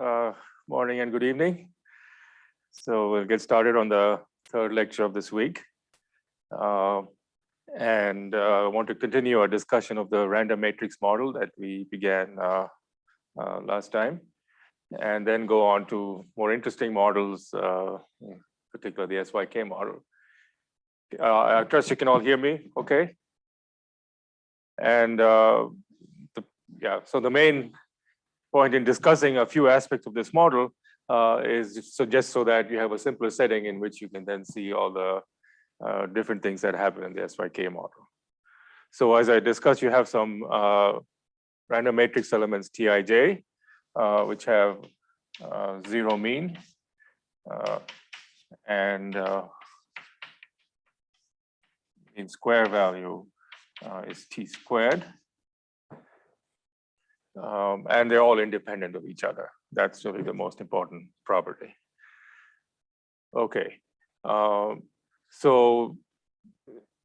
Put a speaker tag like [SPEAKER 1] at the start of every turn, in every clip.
[SPEAKER 1] Morning and good evening. So we'll get started on the third lecture of this week. I want to continue our discussion of the random matrix model that we began last time, and then go on to more interesting models, in particular the SYK model. I trust you can all hear me okay? And so the main point in discussing a few aspects of this model is just so that you have a simpler setting in which you can then see all the different things that happen in the SYK model. So as I discussed, you have some random matrix elements Tij, which have zero mean, and mean square value is T squared. And they're all independent of each other. That's really the most important property. Okay, so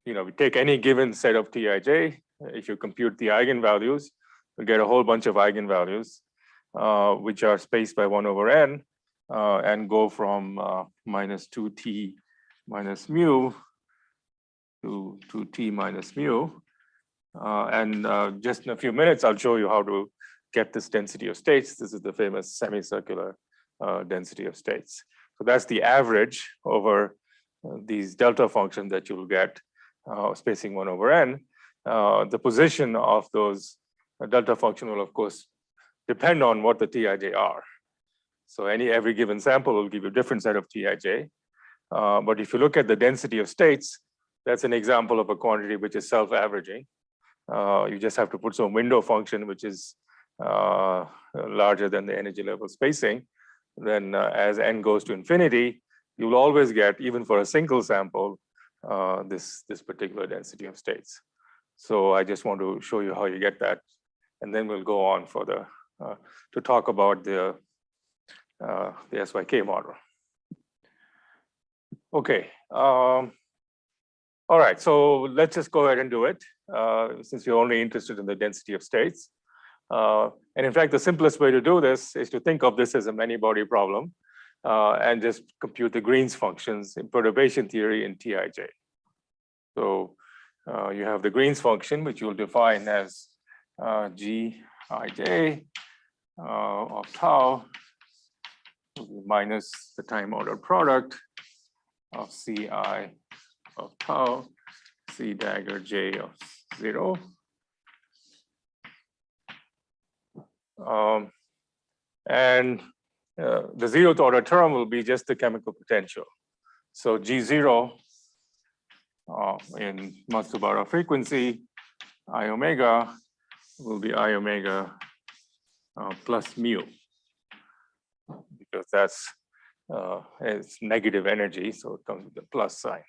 [SPEAKER 1] we take any given set of Tij. If you compute the eigenvalues, you get a whole bunch of eigenvalues, which are spaced by 1 over n, and go from minus 2t minus mu to 2t minus mu. Just in a few minutes, I'll show you how to get this density of states. This is the famous semicircular density of states. So that's the average over these delta functions that you will get spacing 1 over n. The position of those delta function will, of course, depend on what the Tij are. So every given sample will give you a different set of Tij. But if you look at the density of states, that's an example of a quantity which is self-averaging. You just have to put some window function which is larger than the energy level spacing. Then as n goes to infinity, you will always get, even for a single sample, this particular density of states. So I just want to show you how you get that, and then we'll go on for to talk about the SYK model. Okay. All right, so let's just go ahead and do it, since you're only interested in the density of states. And in fact, the simplest way to do this is to think of this as a many-body problem, and just compute the Green's functions in perturbation theory in Tij. So you have the Green's function, which you'll define as Gij of tau minus the time order product of Ci of tau, C dagger J of 0. The zeroth order term will be just the chemical potential. So G0 in Matsubara frequency, I omega will be I omega plus mu, because that's it's negative energy, so it comes with the plus sign.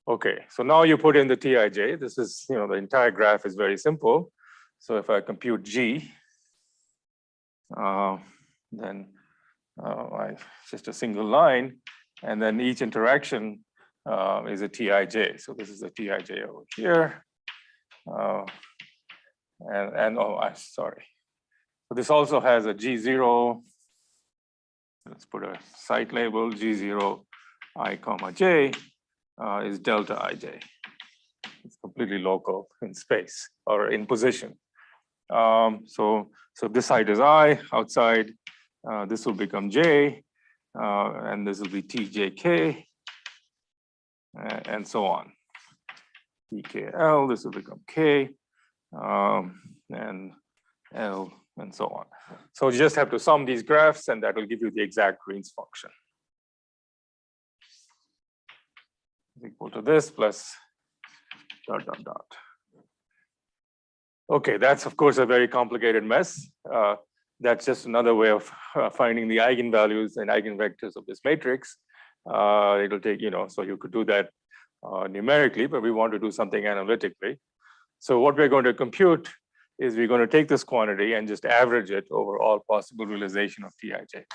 [SPEAKER 1] Okay, so now you put in the Tij. This is, the entire graph is very simple. So if I compute G, then just a single line, and then each interaction is a Tij. So this is a Tij over here. I'm sorry. So this also has a G0. Let's put a site label, G0 I comma j is delta ij. It's completely local in space or in position. So this side is I, outside, this will become j, and this will be tjk, and so on. Tkl, this will become k, and L, and so on. So you just have to sum these graphs, and that will give you the exact Green's function. Equal to this plus dot dot dot. Okay, that's of course a very complicated mess. That's just another way of finding the eigenvalues and eigenvectors of this matrix. It'll take, so you could do that numerically, but we want to do something analytically. So what we're going to compute is we're going to take this quantity and just average it over all possible realization of Tij.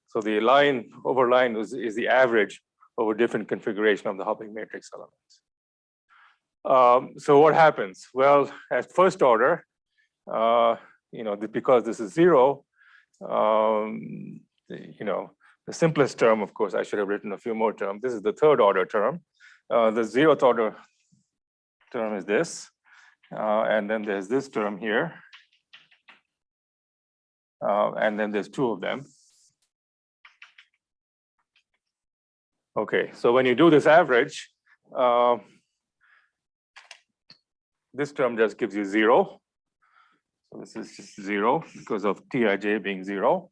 [SPEAKER 1] So the line over line is the average over different configuration of the hopping matrix elements. So what happens? Well, at first order, because this is 0, the simplest term, of course, I should have written a few more terms. This is the third order term. The zeroth order term is this. And then there's this term here. And then there's two of them. Okay, so when you do this average, this term just gives you 0. So this is just 0 because of Tij being 0.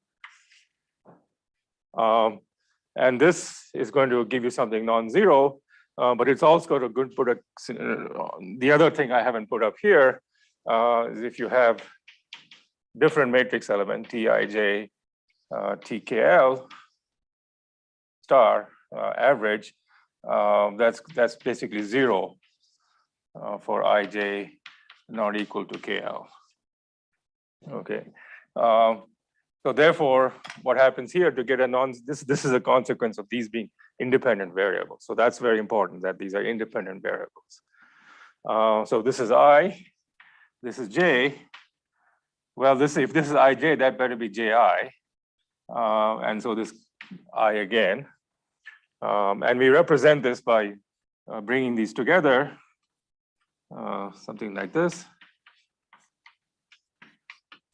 [SPEAKER 1] And this is going to give you something non-zero, but it's also going to put the other thing I haven't put up here is if you have different matrix element, Tij, TKL star average, that's basically 0 for Ij not equal to KL. Okay. So therefore, what happens here to get a this is a consequence of these being independent variables. So that's very important that these are independent variables. So this is I, this is J. Well, if this is Ij, that better be Ji. And so this I again. And we represent this by bringing these together, something like this.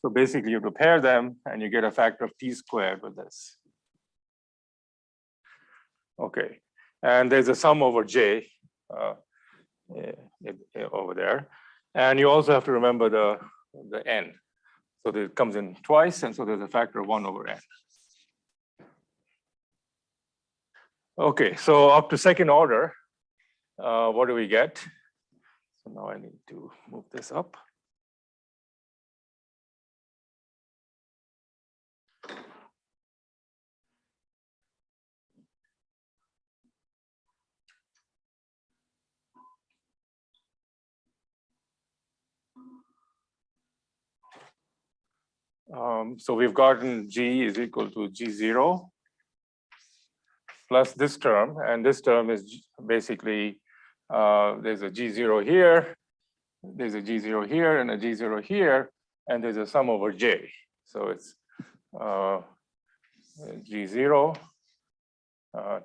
[SPEAKER 1] So basically you have to pair them and you get a factor of t squared with this. Okay, and there's a sum over J over there. And you also have to remember the n. So it comes in twice, and so there's a factor of 1 over n. Okay, so up to second order, what do we get? So now I need to move this up. So we've gotten G is equal to G0 plus this term, and this term is basically there's a G0 here, there's a G0 here, and a G0 here, and there's a sum over J. So it's G0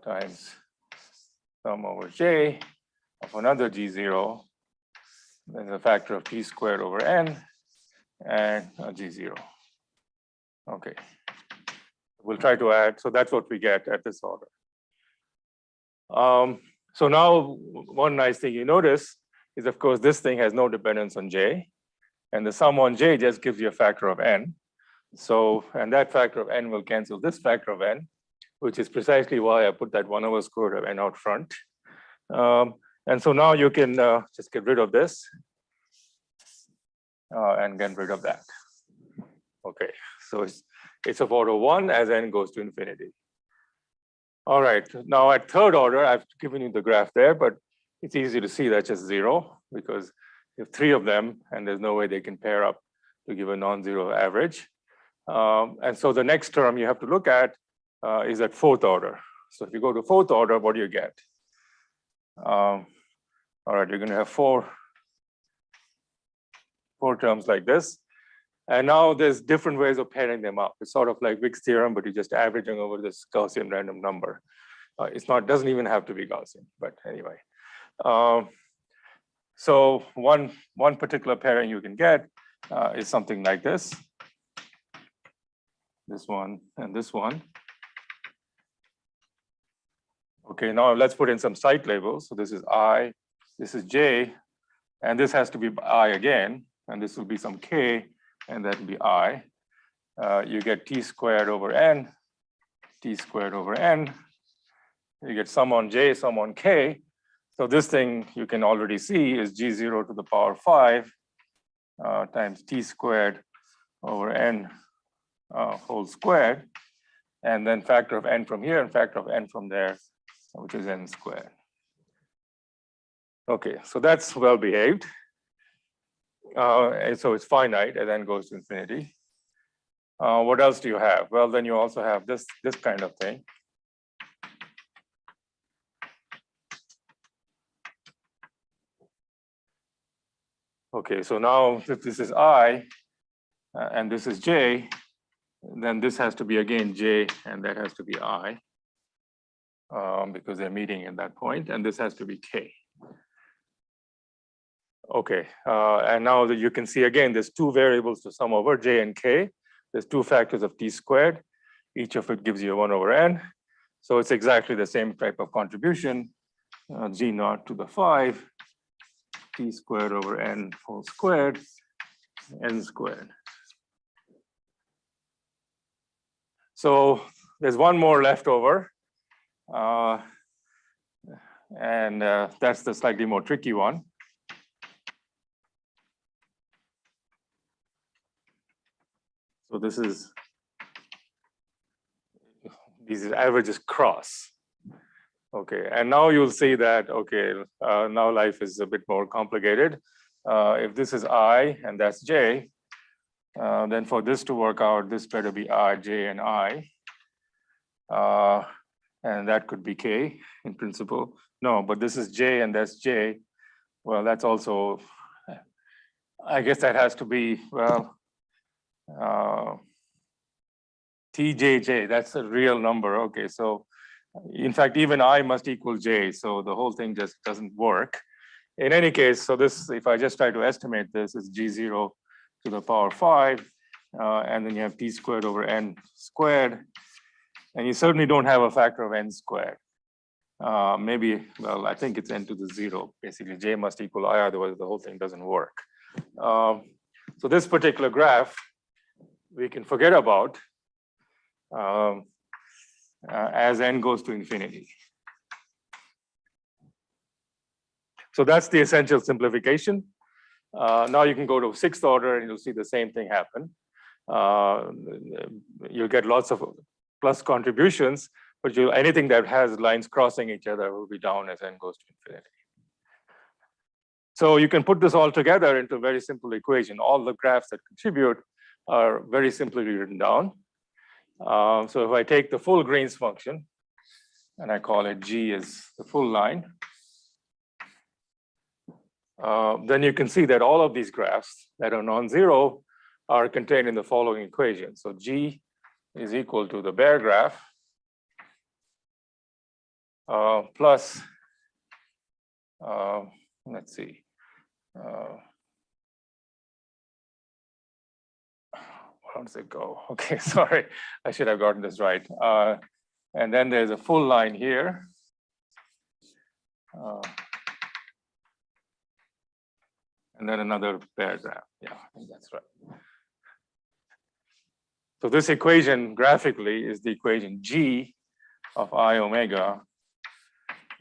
[SPEAKER 1] times sum over J of another G0. There's a factor of t squared over n and a G0. Okay, we'll try to add. So that's what we get at this order. So now one nice thing you notice is, of course, this thing has no dependence on J, and the sum on J just gives you a factor of n. So, and that factor of n will cancel this factor of n, which is precisely why I put that 1 over square root of n out front. And so now you can just get rid of this and get rid of that. Okay, so it's of order 1 as n goes to infinity. All right, now at third order, I've given you the graph there, but it's easy to see that's just 0 because you have 3 of them and there's no way they can pair up to give a non-zero average. And so the next term you have to look at is at fourth order. So if you go to fourth order, what do you get? All right, you're going to have four terms like this. And now there's different ways of pairing them up. It's sort of like Wick's theorem, but you're just averaging over this Gaussian random number. Doesn't even have to be Gaussian, but anyway. So one particular pairing you can get is something like this. This one and this one. Okay, now let's put in some site labels. So this is I, this is J, and this has to be I again, and this will be some K, and that will be I. You get t squared over n, t squared over n. You get sum on J, sum on K. So this thing you can already see is G0 to the power 5 times t squared over n whole squared, and then factor of n from here and factor of n from there, which is n squared. Okay, so that's well behaved. And so it's finite and then goes to infinity. What else do you have? Well, then you also have this kind of thing. Okay, so now if this is I and this is J, then this has to be again J, and that has to be I, because they're meeting at that point, and this has to be K. Okay, and now that you can see again, there's two variables to sum over, J and K. There's two factors of T squared. Each of it gives you a 1 over N. So it's exactly the same type of contribution, G naught to the 5, T squared over N whole squared, N squared. So there's one more left over. And that's the slightly more tricky one. So this is, these averages cross. Okay, and now you'll see that, okay, now life is a bit more complicated. If this is I and that's J, then for this to work out, this better be I, J, and I. And that could be K in principle. No, but this is J and that's J. Well, that's also, I guess that has to be, well, TJJ, that's a real number. Okay, so in fact, even I must equal J, so the whole thing just doesn't work. In any case, so this, if I just try to estimate this, is G0 to the power 5, and then you have T squared over N squared, and you certainly don't have a factor of N squared. Maybe, well, I think it's N to the 0. Basically, J must equal I, otherwise the whole thing doesn't work. So this particular graph, we can forget about as N goes to infinity. So that's the essential simplification. Now you can go to 6th order and you'll see the same thing happen. You'll get lots of plus contributions, but anything that has lines crossing each other will be down as N goes to infinity. So you can put this all together into a very simple equation. All the graphs that contribute are very simply written down. So if I take the full Green's function, and I call it G as the full line, then you can see that all of these graphs that are non-zero are contained in the following equation. So G is equal to the bare graph plus, let's see, how does it go? Okay, sorry, I should have gotten this right. And then there's a full line here. And then another bare graph. Yeah, I think that's right. So this equation graphically is the equation G of I omega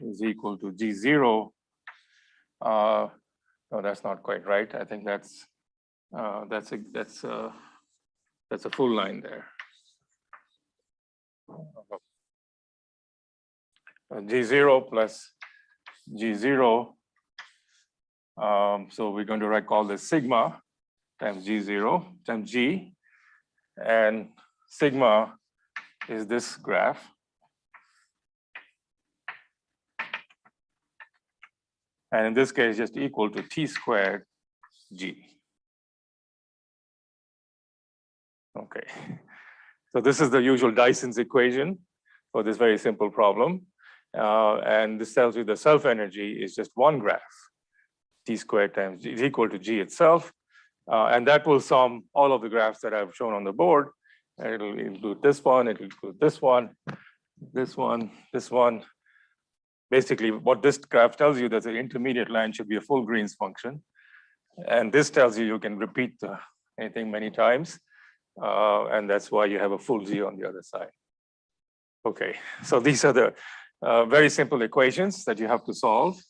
[SPEAKER 1] is equal to G0. No, that's not quite right. I think that's a full line there. G0 plus G0. So we're going to call this sigma times G0 times G. And sigma is this graph. And in this case, just equal to T squared G. Okay. So this is the usual Dyson's equation for this very simple problem. And this tells you the self energy is just one graph. T squared times G is equal to G itself. And that will sum all of the graphs that I've shown on the board. And it'll include this one, it'll include this one, this one, this one. Basically, what this graph tells you that the intermediate line should be a full Green's function. And this tells you can repeat anything many times. And that's why you have a full G on the other side. Okay, so these are the very simple equations that you have to solve.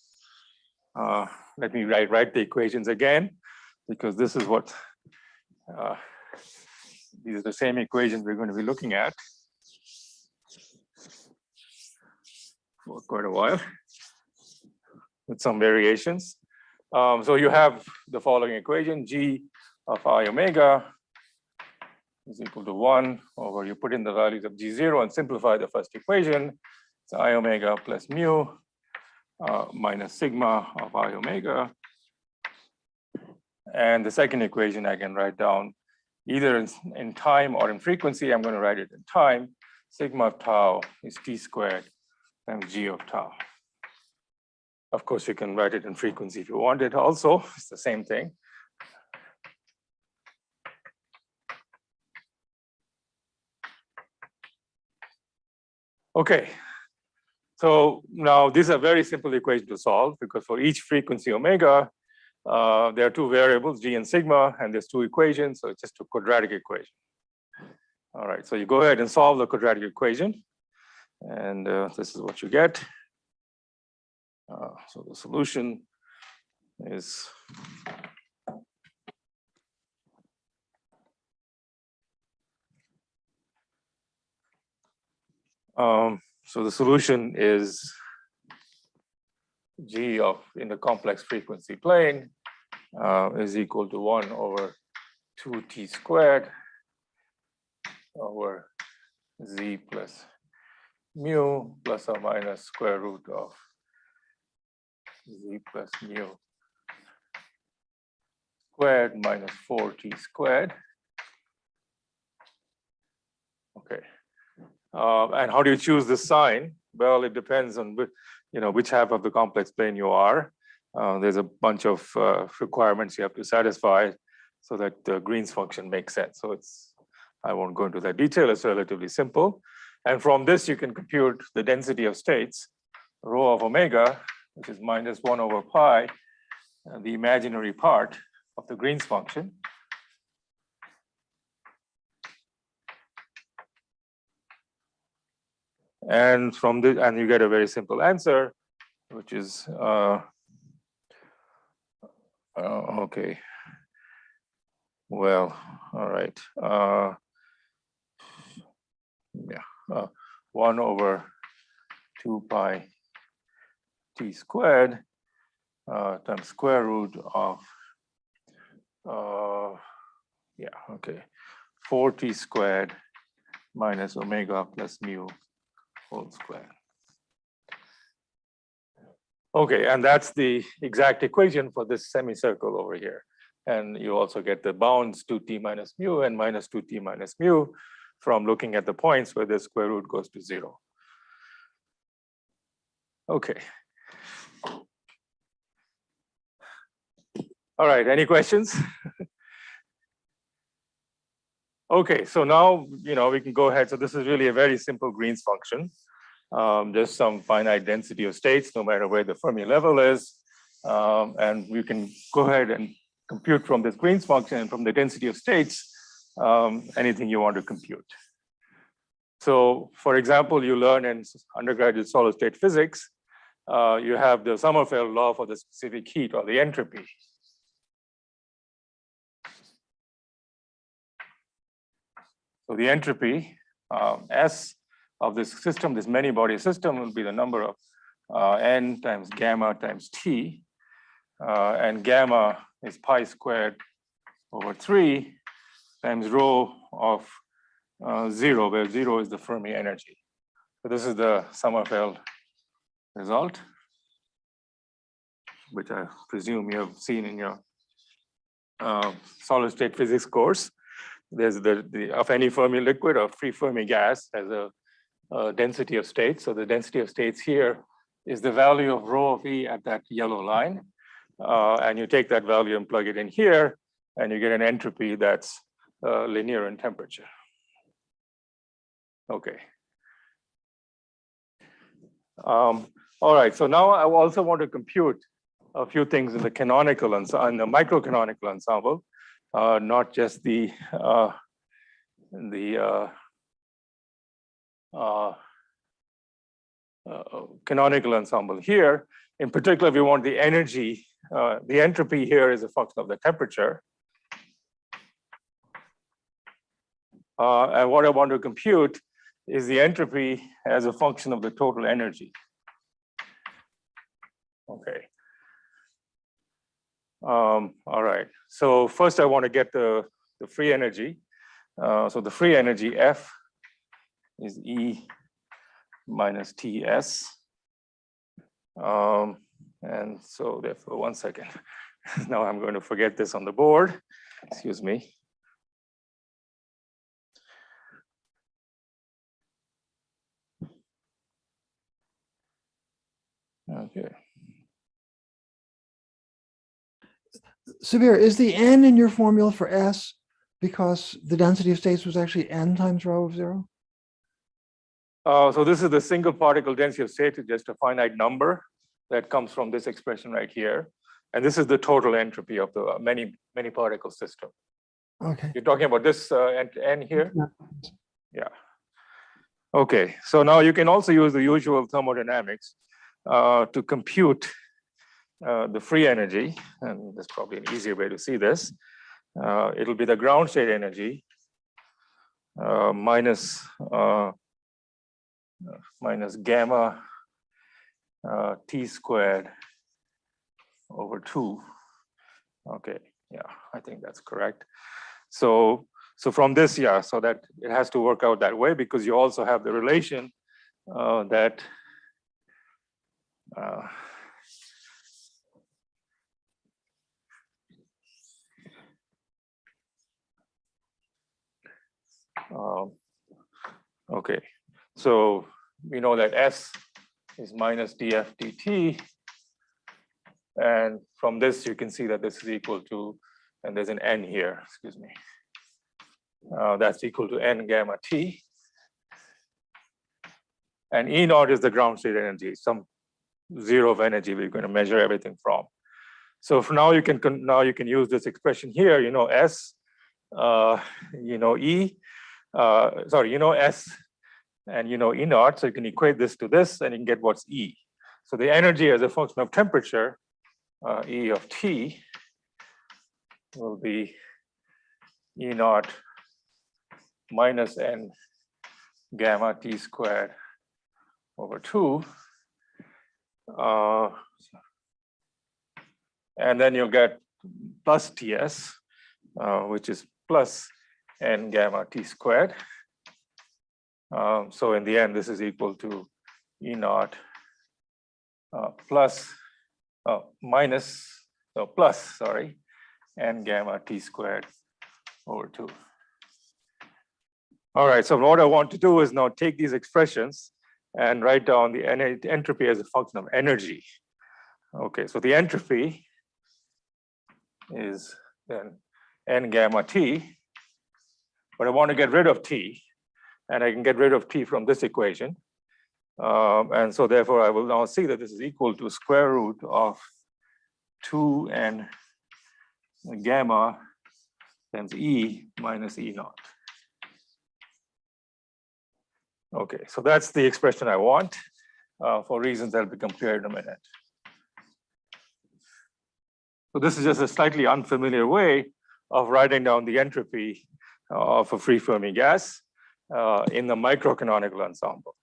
[SPEAKER 1] Let me write the equations again, because this is what, these are the same equations we're going to be looking at for quite a while with some variations. So you have the following equation, G of I omega is equal to 1 over, you put in the values of G0 and simplify the first equation. It's I omega plus mu minus sigma of I omega. And the second equation I can write down either in time or in frequency. I'm going to write it in time. Sigma of tau is t squared times g of tau. Of course, you can write it in frequency if you want it also. It's the same thing. Okay. So now these are very simple equations to solve, because for each frequency omega, there are two variables, g and sigma, and there's two equations. So it's just a quadratic equation. All right. So you go ahead and solve the quadratic equation. And this is what you get. So the solution is so the solution is g of in the complex frequency plane is equal to 1 over 2t squared over z plus mu plus or minus square root of z plus mu squared minus 4t squared. Okay. And how do you choose the sign? Well, it depends on which half of the complex plane you are. There's a bunch of requirements you have to satisfy so that the Green's function makes sense. So I won't go into that detail. It's relatively simple. And from this, you can compute the density of states, rho of omega, which is minus 1 over pi, the imaginary part of the Green's function. And from this, and you get a very simple answer, which is okay. Well, all right. Yeah, 1 over 2 pi t squared times square root of 4t squared minus omega plus mu whole squared. Okay, and that's the exact equation for this semicircle over here. And you also get the bounds 2t minus mu and minus 2t minus mu from looking at the points where the square root goes to 0. Okay. All right, any questions? Okay, so now we can go ahead. So this is really a very simple Green's function. There's some finite density of states, no matter where the Fermi level is. And we can go ahead and compute from this Green's function and from the density of states, anything you want to compute. So for example, you learn in undergraduate solid state physics, you have the Sommerfeld law for the specific heat, or the entropy. So the entropy, S of this system, this many body system, will be the number of n times gamma times T. And gamma is pi squared over 3 times rho of 0, where 0 is the Fermi energy. So this is the Sommerfeld result, which I presume you have seen in your solid state physics course. There's of any Fermi liquid or free Fermi gas has a density of states. So the density of states here is the value of rho of E at that yellow line. And you take that value and plug it in here, and you get an entropy that's linear in temperature. Okay. All right, so now I also want to compute a few things in the canonical and the microcanonical ensemble, not just the canonical ensemble here. In particular, we want the energy, the entropy here is a function of the temperature. And what I want to compute is the entropy as a function of the total energy. Okay. All right. So first I want to get the free energy. So the free energy F is E minus TS. And so therefore, 1 second. Now I'm going to forget this on the board. Excuse me. Yeah.
[SPEAKER 2] Subir, is the n in your formula for S because the density of states was actually n times rho of 0?
[SPEAKER 1] So this is the single particle density of state, just a finite number that comes from this expression right here. And this is the total entropy of the many particle system.
[SPEAKER 2] Okay.
[SPEAKER 1] You're talking about this n here?
[SPEAKER 2] Yeah.
[SPEAKER 1] Yeah. Okay, so now you can also use the usual thermodynamics to compute the free energy, and there's probably an easier way to see this. It'll be the ground state energy minus gamma T squared over 2. Okay, yeah, I think that's correct. So from this, yeah, so that it has to work out that way because you also have the relation that okay, so we know that S is minus df dt, and from this you can see that this is equal to, and there's an n here, excuse me, that's equal to n gamma t, and E naught is the ground state energy, some zero of energy we're going to measure everything from. So for now you can use this expression here, you know S, you know E, sorry, you know S and you know E naught, so you can equate this to this and you can get what's E. So the energy as a function of temperature, E of T, will be E naught minus n gamma T squared over 2. And then you'll get plus Ts, which is plus n gamma T squared. So in the end, this is equal to E naught plus n gamma T squared over 2. All right, so what I want to do is now take these expressions and write down the entropy as a function of energy. Okay, so the entropy is then n gamma T, but I want to get rid of T, and I can get rid of T from this equation. And so therefore I will now see that this is equal to square root of 2n gamma times E minus E naught. Okay, so that's the expression I want for reasons that'll become clear in a minute. So this is just a slightly unfamiliar way of writing down the entropy of a free Fermi gas in the microcanonical ensemble.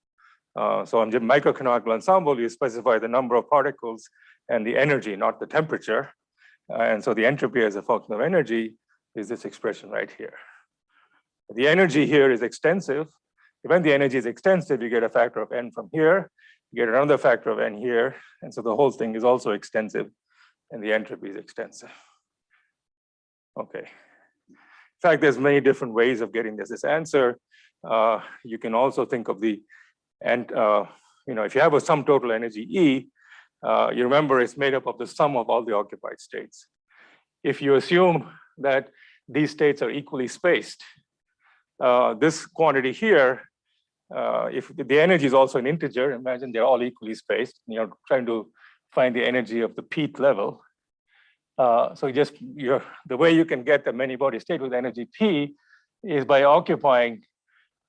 [SPEAKER 1] So in the microcanonical ensemble, you specify the number of particles and the energy, not the temperature. And so the entropy as a function of energy is this expression right here. The energy here is extensive. When the energy is extensive, you get a factor of n from here, you get another factor of n here, and so the whole thing is also extensive, and the entropy is extensive. Okay. In fact, there's many different ways of getting this answer. You can also think of the, and you know, if you have a sum total energy E, you remember it's made up of the sum of all the occupied states. If you assume that these states are equally spaced, this quantity here, if the energy is also an integer, imagine they're all equally spaced, you're trying to find the energy of the pth level. So the way you can get the many body state with energy P is by occupying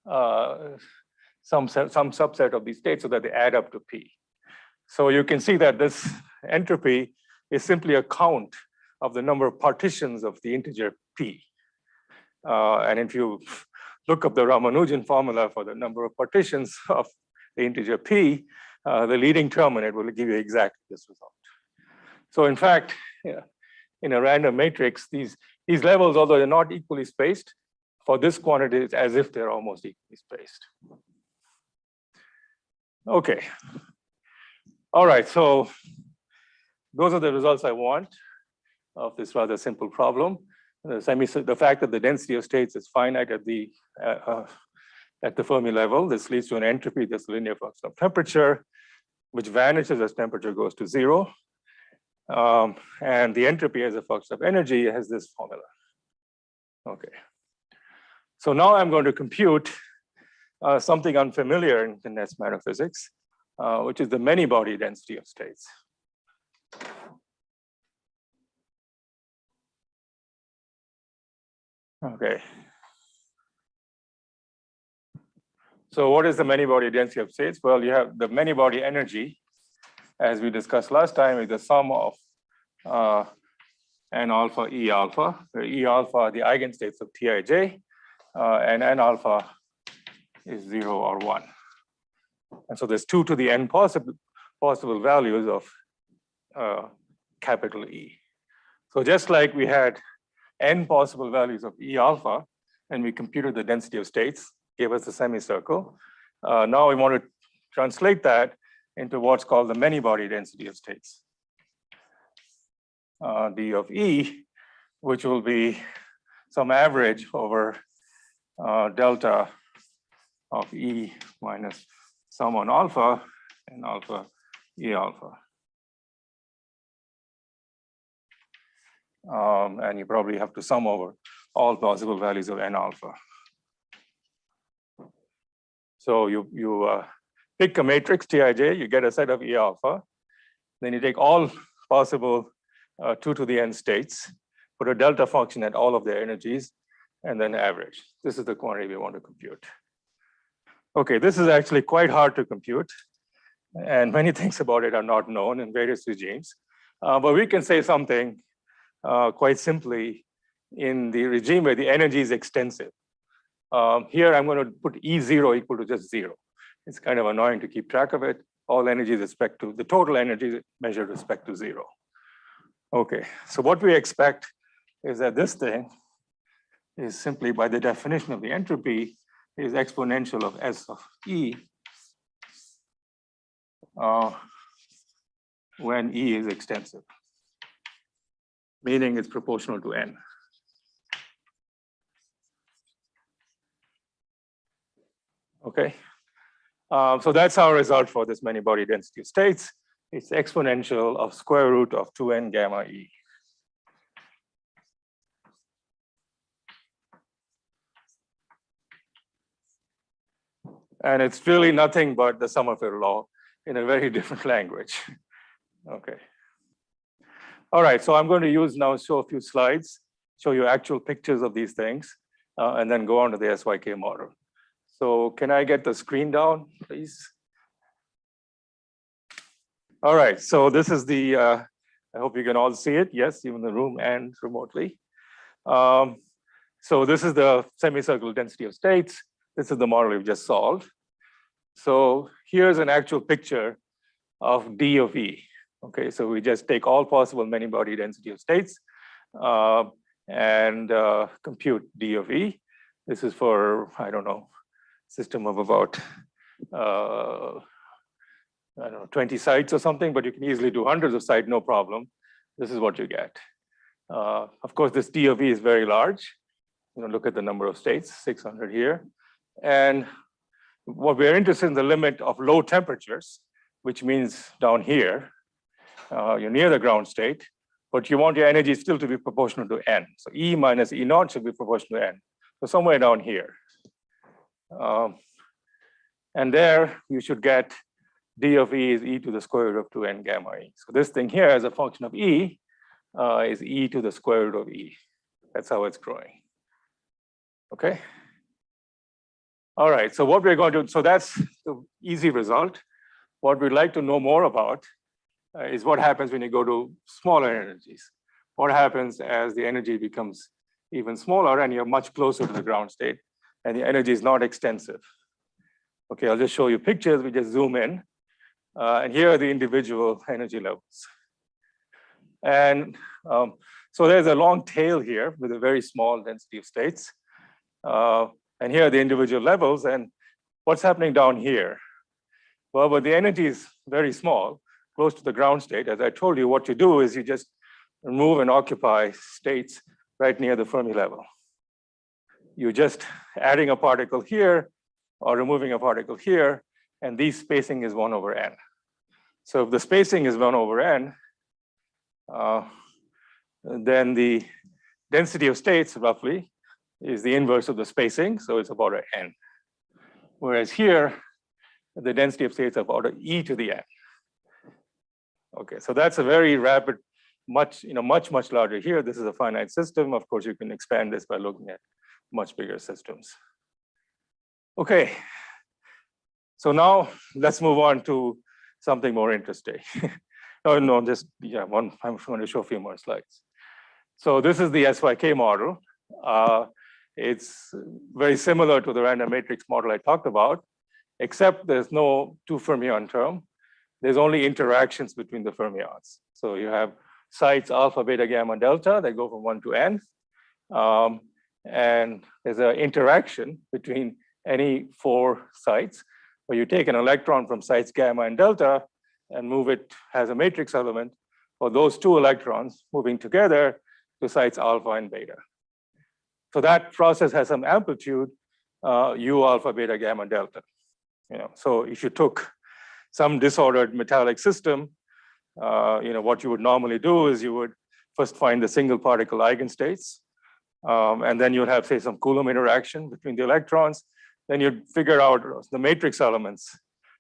[SPEAKER 1] some subset of these states so that they add up to P. So you can see that this entropy is simply a count of the number of partitions of the integer P. And if you look up the Ramanujan formula for the number of partitions of the integer P, the leading term in it will give you exactly this result. So in fact, in a random matrix, these levels, although they're not equally spaced, for this quantity, it's as if they're almost equally spaced. Okay. All right, so those are the results I want of this rather simple problem. The fact that the density of states is finite at the Fermi level, this leads to an entropy that's linear function of temperature. which vanishes as temperature goes to 0. And the entropy as a function of energy has this formula. Okay. So now I'm going to compute something unfamiliar in condensed matter physics, which is the many-body density of states. Okay. So what is the many-body density of states? Well, you have the many-body energy, as we discussed last time, is the sum of N alpha, E alpha, where E alpha are the eigenstates of Tij, and N alpha is 0 or 1. And so there's 2 to the n possible values of capital E. So just like we had n possible values of E alpha, and we computed the density of states, gave us the semicircle. Now we want to translate that into what's called the many-body density of states. D of E, which will be some average over delta of E minus sum on alpha and alpha E alpha. And you probably have to sum over all possible values of N alpha. So you pick a matrix Tij, you get a set of E alpha, then you take all possible 2 to the n states, put a delta function at all of their energies, and then average. This is the quantity we want to compute. Okay, this is actually quite hard to compute, and many things about it are not known in various regimes. But we can say something quite simply in the regime where the energy is extensive. Here I'm going to put E0 equal to just 0. It's kind of annoying to keep track of it. All energy is respect to the total energy measured with respect to 0. Okay, so what we expect is that this thing is simply, by the definition of the entropy, is exponential of S of E when E is extensive, meaning it's proportional to n. Okay, so that's our result for this many-body density of states. It's exponential of square root of 2n gamma E. And it's really nothing but the Sommerfeld law in a very different language. Okay. All right, so I'm going to use now, show a few slides, show you actual pictures of these things, and then go on to the SYK model. So can I get the screen down, please? All right, so this is the, I hope you can all see it. Yes, even in the room and remotely. So this is the semicircular density of states. This is the model we've just solved. So here's an actual picture of D of E. Okay, so we just take all possible many-body density of states and compute D of E. This is for, I don't know, system of about, I don't know, 20 sites or something, but you can easily do hundreds of sites, no problem. This is what you get. Of course, this D of E is very large. You know, look at the number of states, 600 here. And what we're interested in the limit of low temperatures, which means down here, you're near the ground state, but you want your energy still to be proportional to n. So E minus E naught should be proportional to n. So somewhere down here. And there you should get D of E is E to the square root of 2n gamma E. So this thing here as a function of E is E to the square root of E. That's how it's growing. Okay. All right, so what we're going to, so that's the easy result. What we'd like to know more about is what happens when you go to smaller energies. What happens as the energy becomes even smaller and you're much closer to the ground state and the energy is not extensive. Okay, I'll just show you pictures. We just zoom in. And here are the individual energy levels. And so there's a long tail here with a very small density of states. And here are the individual levels. And what's happening down here? Well, but the energy is very small, close to the ground state. As I told you, what you do is you just remove and occupy states right near the Fermi level. You're just adding a particle here or removing a particle here, and the spacing is 1 over n. So if the spacing is 1 over n, then the density of states roughly is the inverse of the spacing, so it's about an n. Whereas here, the density of states is about an e to the n. Okay, so that's a very rapid, much larger here. This is a finite system. Of course, you can expand this by looking at much bigger systems. Okay, so now let's move on to something more interesting. I'm going to show a few more slides. So this is the SYK model. It's very similar to the random matrix model I talked about, except there's no two fermion term. There's only interactions between the fermions. So you have sites alpha, beta, gamma, delta that go from 1 to n. And there's an interaction between any 4 sites where you take an electron from sites gamma and delta and move it as a matrix element for those 2 electrons moving together to sites alpha and beta. So that process has some amplitude, u alpha, beta, gamma, delta. So if you took some disordered metallic system, what you would normally do is you would first find the single particle eigenstates, and then you'd have, say, some Coulomb interaction between the electrons. Then you'd figure out the matrix elements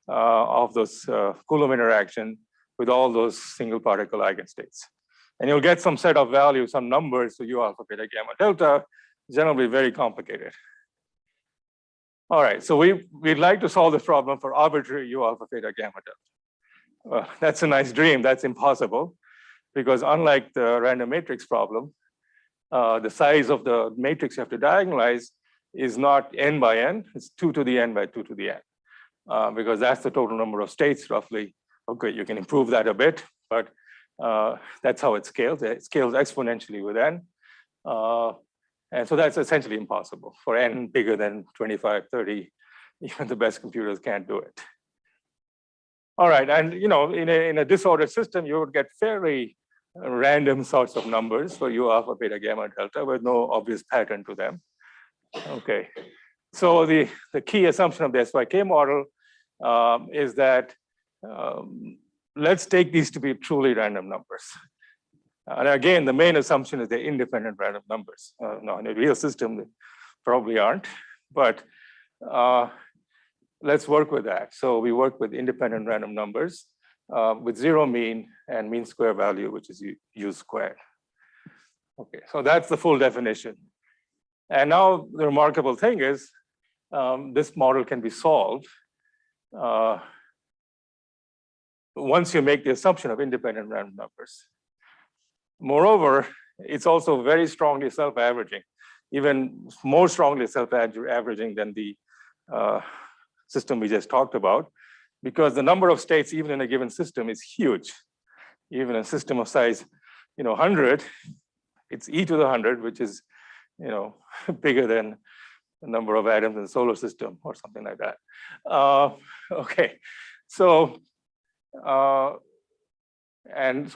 [SPEAKER 1] of those Coulomb interaction with all those single particle eigenstates. And you'll get some set of values, some numbers, so u alpha, beta, gamma, delta, generally very complicated. All right, so we'd like to solve this problem for arbitrary u alpha, beta, gamma, delta. Well, that's a nice dream. That's impossible, because unlike the random matrix problem, the size of the matrix you have to diagonalize is not n by n, it's 2 to the n by 2 to the n, because that's the total number of states roughly. Okay, you can improve that a bit, but that's how it scales. It scales exponentially with n. And so that's essentially impossible. For n bigger than 25, 30, even the best computers can't do it. All right, and in a disordered system, you would get fairly random sorts of numbers for u alpha, beta, gamma, delta with no obvious pattern to them. Okay, so the key assumption of the SYK model is that let's take these to be truly random numbers. And again, the main assumption is they're independent random numbers. Now, in a real system, they probably aren't, but let's work with that. So we work with independent random numbers with 0 mean and mean square value, which is u squared. Okay, so that's the full definition. And now the remarkable thing is this model can be solved once you make the assumption of independent random numbers. Moreover, it's also very strongly self-averaging, even more strongly self-averaging than the system we just talked about, because the number of states even in a given system is huge. Even a system of size 100, it's e to the 100, which is bigger than the number of atoms in the solar system or something like that. Okay, so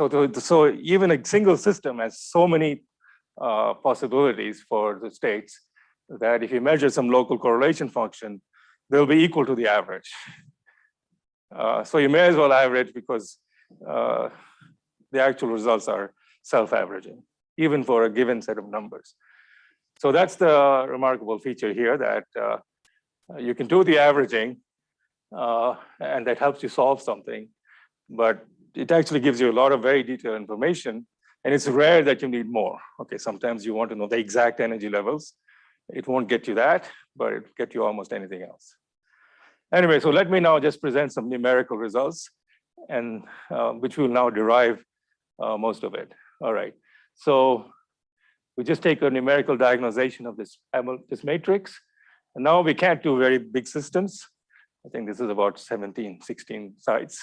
[SPEAKER 1] so even a single system has so many possibilities for the states that if you measure some local correlation function, they'll be equal to the average. So you may as well average, because the actual results are self-averaging, even for a given set of numbers. So that's the remarkable feature here, that you can do the averaging, and that helps you solve something, but it actually gives you a lot of very detailed information, and it's rare that you need more. Okay, sometimes you want to know the exact energy levels. It won't get you that, but it'll get you almost anything else. Anyway, so let me now just present some numerical results, and which will now derive most of it. All right, so we just take a numerical diagonalization of this matrix, and now we can't do very big systems. I think this is about 17, 16 sites.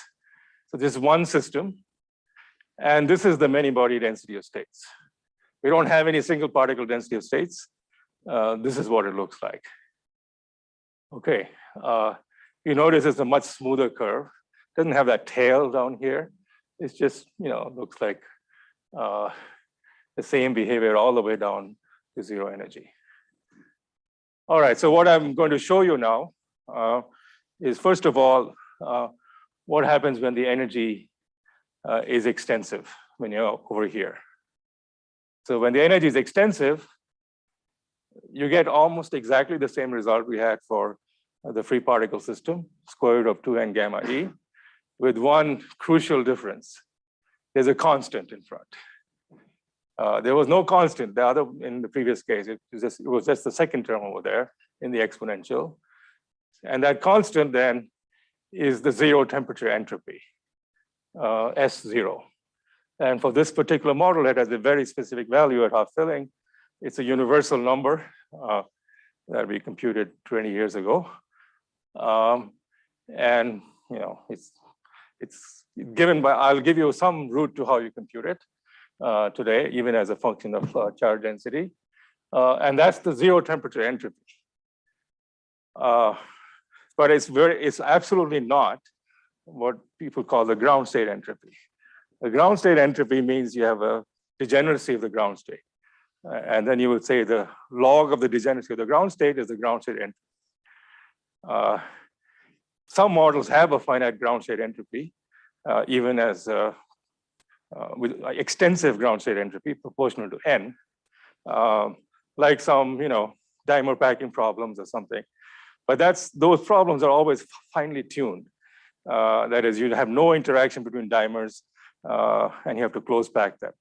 [SPEAKER 1] So this is one system, and this is the many-body density of states. We don't have any single particle density of states. This is what it looks like. Okay, you notice it's a much smoother curve. Doesn't have that tail down here. It's just, looks like the same behavior all the way down to 0 energy. All right, so what I'm going to show you now is, first of all, what happens when the energy is extensive when you're over here. So when the energy is extensive, you get almost exactly the same result we had for the free particle system, square root of 2n gamma e, with one crucial difference. There's a constant in front. There was no constant in the previous case. It was just the second term over there in the exponential. And that constant then is the zero temperature entropy, S0. And for this particular model, it has a very specific value at half filling. It's a universal number that we computed 20 years ago. And it's given by, I'll give you some route to how you compute it today, even as a function of charge density. And that's the zero temperature entropy. But it's absolutely not what people call the ground state entropy. The ground state entropy means you have a degeneracy of the ground state. And then you would say the log of the degeneracy of the ground state is the ground state entropy. Some models have a finite ground state entropy, even as with extensive ground state entropy proportional to n, like some dimer packing problems or something. But those problems are always finely tuned. That is, you have no interaction between dimers, and you have to close pack them.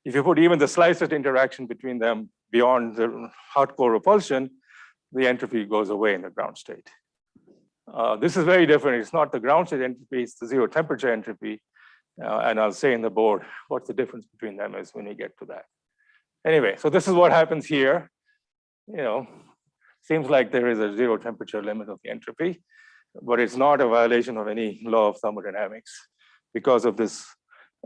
[SPEAKER 1] If you put even the slightest interaction between them beyond the hardcore repulsion, the entropy goes away in the ground state. This is very different. It's not the ground state entropy, it's the zero temperature entropy. And I'll say in the board what the difference between them is when you get to that. Anyway, so this is what happens here. Seems like there is a zero temperature limit of the entropy, but it's not a violation of any law of thermodynamics because of this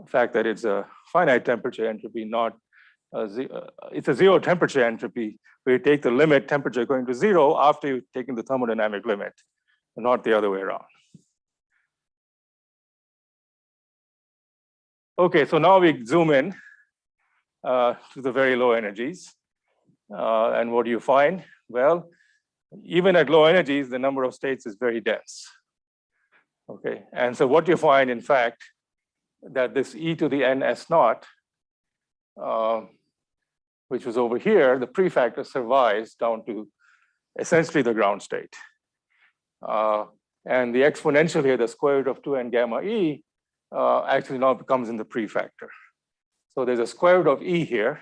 [SPEAKER 1] fact that it's a finite temperature entropy, not it's a zero temperature entropy where you take the limit temperature going to zero after you've taken the thermodynamic limit, not the other way around. Okay, so now we zoom in to the very low energies. And what do you find? Well, even at low energies, the number of states is very dense. Okay, and so what you find, in fact, that this e to the n s naught, which was over here, the prefactor survives down to essentially the ground state. And the exponential here, the square root of 2n gamma e, actually now becomes in the prefactor. So there's a square root of e here.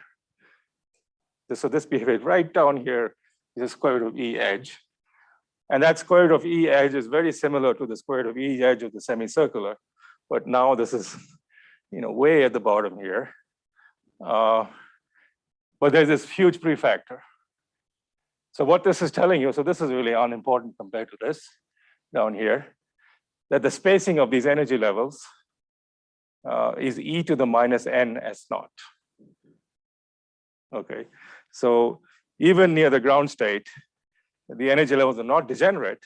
[SPEAKER 1] So this behaves right down here is a square root of e edge. And that square root of e edge is very similar to the square root of e edge of the semicircular. But now this is way at the bottom here. But there's this huge prefactor. So what this is telling you, so this is really unimportant compared to this down here, that the spacing of these energy levels is e to the minus n s naught. Okay, so even near the ground state, the energy levels are not degenerate,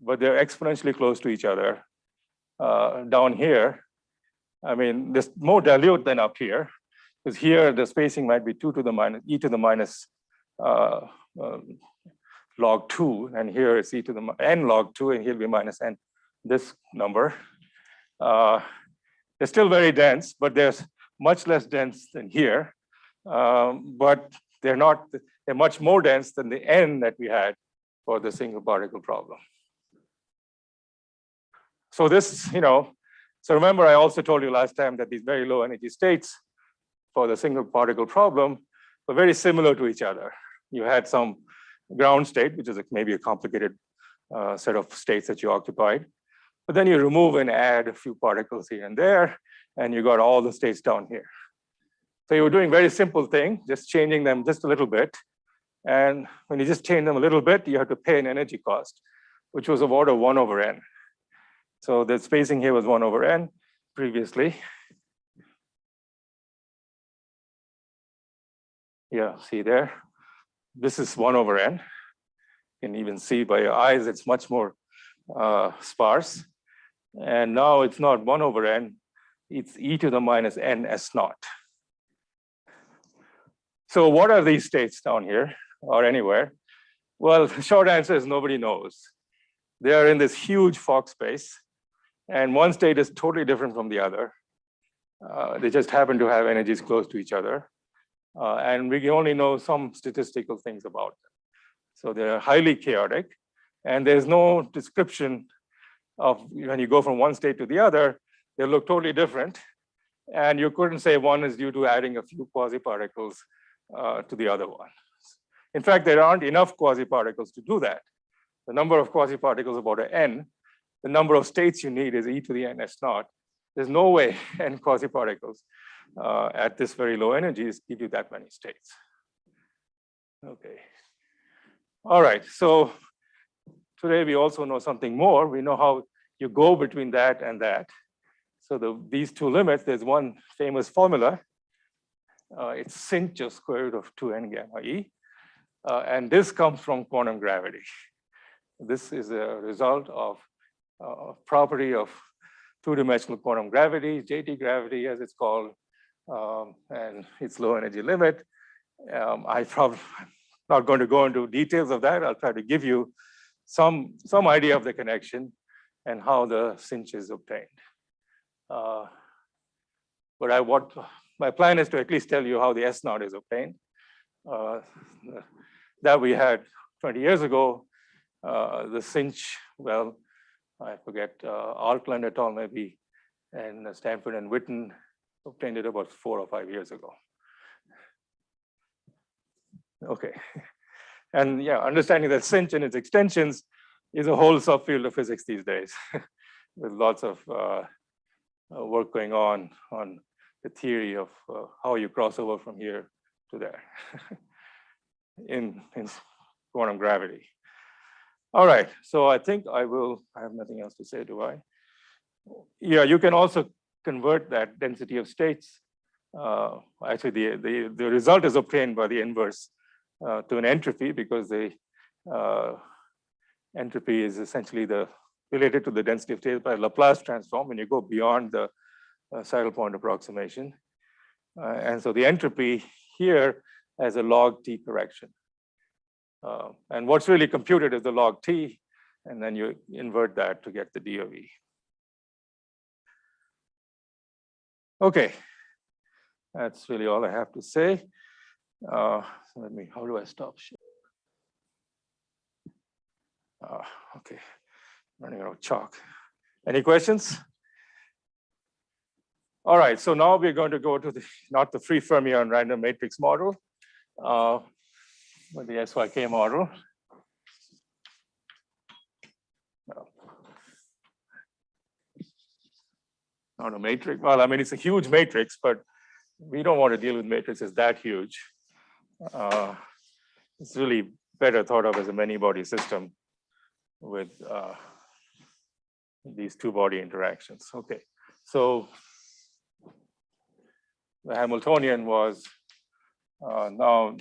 [SPEAKER 1] but they're exponentially close to each other. Down here, I mean, there's more dilute than up here, because here the spacing might be e to the minus log 2, and here it's e to the n log 2, and here'll be minus n, this number. They're still very dense, but they're much less dense than here. But they're much more dense than the n that we had for the single particle problem. So this, so remember I also told you last time that these very low energy states for the single particle problem were very similar to each other. You had some ground state, which is maybe a complicated set of states that you occupied. But then you remove and add a few particles here and there, and you got all the states down here. So you were doing very simple thing, just changing them just a little bit. And when you just change them a little bit, you have to pay an energy cost, which was of order 1 over n. So the spacing here was 1 over n previously. Yeah, see there? This is 1 over n. You can even see by your eyes, it's much more sparse. And now it's not 1 over n, it's e to the minus n s naught. So what are these states down here or anywhere? Well, the short answer is nobody knows. They are in this huge Fock space. And one state is totally different from the other. They just happen to have energies close to each other. And we only know some statistical things about them. So they're highly chaotic. And there's no description of when you go from one state to the other, they look totally different. And you couldn't say one is due to adding a few quasiparticles to the other one. In fact, there aren't enough quasiparticles to do that. The number of quasiparticles is about an n. The number of states you need is e to the n s naught. There's no way n quasiparticles at this very low energies give you that many states. Okay. All right. So today we also know something more. We know how you go between that and that. So these two limits, there's one famous formula. It's sinh of square root of 2n gamma e. And this comes from quantum gravity. This is a result of property of two-dimensional quantum gravity, JT gravity as it's called, and its low energy limit. I'm not going to go into details of that. I'll try to give you some idea of the connection and how the sinh is obtained. But my plan is to at least tell you how the S naught is obtained. That we had 20 years ago, the sinh, well, I forget, Altland et al. Maybe, and Stanford and Witten obtained it about 4 or 5 years ago. Okay, and yeah, understanding that sinh and its extensions is a whole subfield of physics these days, with lots of work going on the theory of how you cross over from here to there in quantum gravity. All right, so I think I have nothing else to say, do I? Yeah, you can also convert that density of states. Actually, the result is obtained by the inverse to an entropy, because the entropy is essentially related to the density of states by Laplace transform when you go beyond the saddle point approximation. And so the entropy here has a log t correction. And what's really computed is the log t, and then you invert that to get the d of e. Okay, that's really all I have to say. How do I stop? Okay, running out of chalk. Any questions? All right, so now we're going to go to not the free fermion random matrix model, but the SYK model. Not a matrix. Well, I mean, it's a huge matrix, but we don't want to deal with matrices that huge. It's really better thought of as a many-body system with these two-body interactions. Okay, so the Hamiltonian was now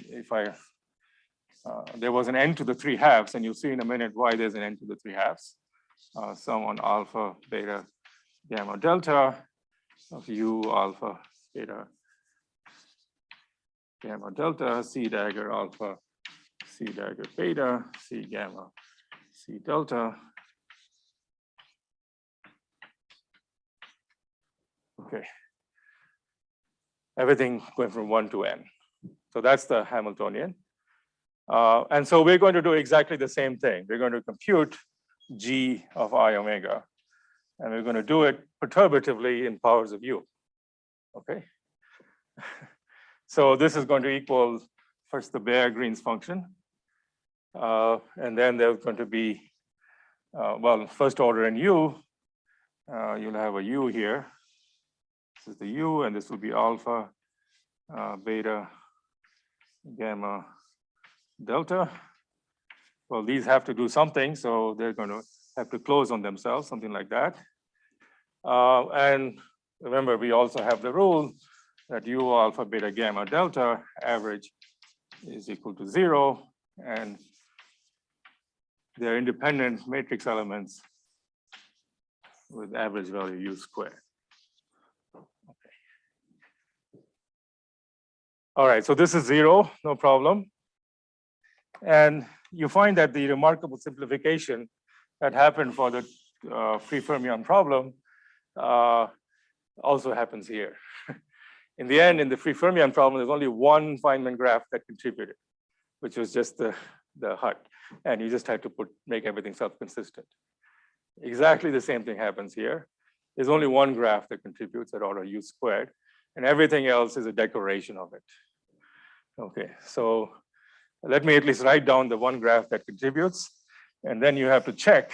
[SPEAKER 1] there was an n to the 3 halves, and you'll see in a minute why there's an n to the 3 halves. Sum on alpha, beta, gamma, delta of u alpha, beta, gamma, delta, c dagger alpha, c dagger beta, c gamma, c delta. Okay. Everything going from 1 to n. So that's the Hamiltonian. And so we're going to do exactly the same thing. We're going to compute g of I omega, and we're going to do it perturbatively in powers of u. Okay. So this is going to equal first the Baer-Green's function, and then there's going to be well, first order in u. You'll have a u here. This is the u, and this will be alpha, beta, gamma, delta. Well, these have to do something, so they're going to have to close on themselves, something like that. And remember, we also have the rule that u alpha, beta, gamma, delta average is equal to 0, and they're independent matrix elements with average value u squared. Okay. All right, so this is 0, no problem. And you find that the remarkable simplification that happened for the free fermion problem also happens here. In the end, in the free fermion problem, there's only one Feynman graph that contributed, which was just the hut. And you just had to make everything self-consistent. Exactly the same thing happens here. There's only one graph that contributes at order u squared, and everything else is a decoration of it. Okay, so let me at least write down the one graph that contributes, and then you have to check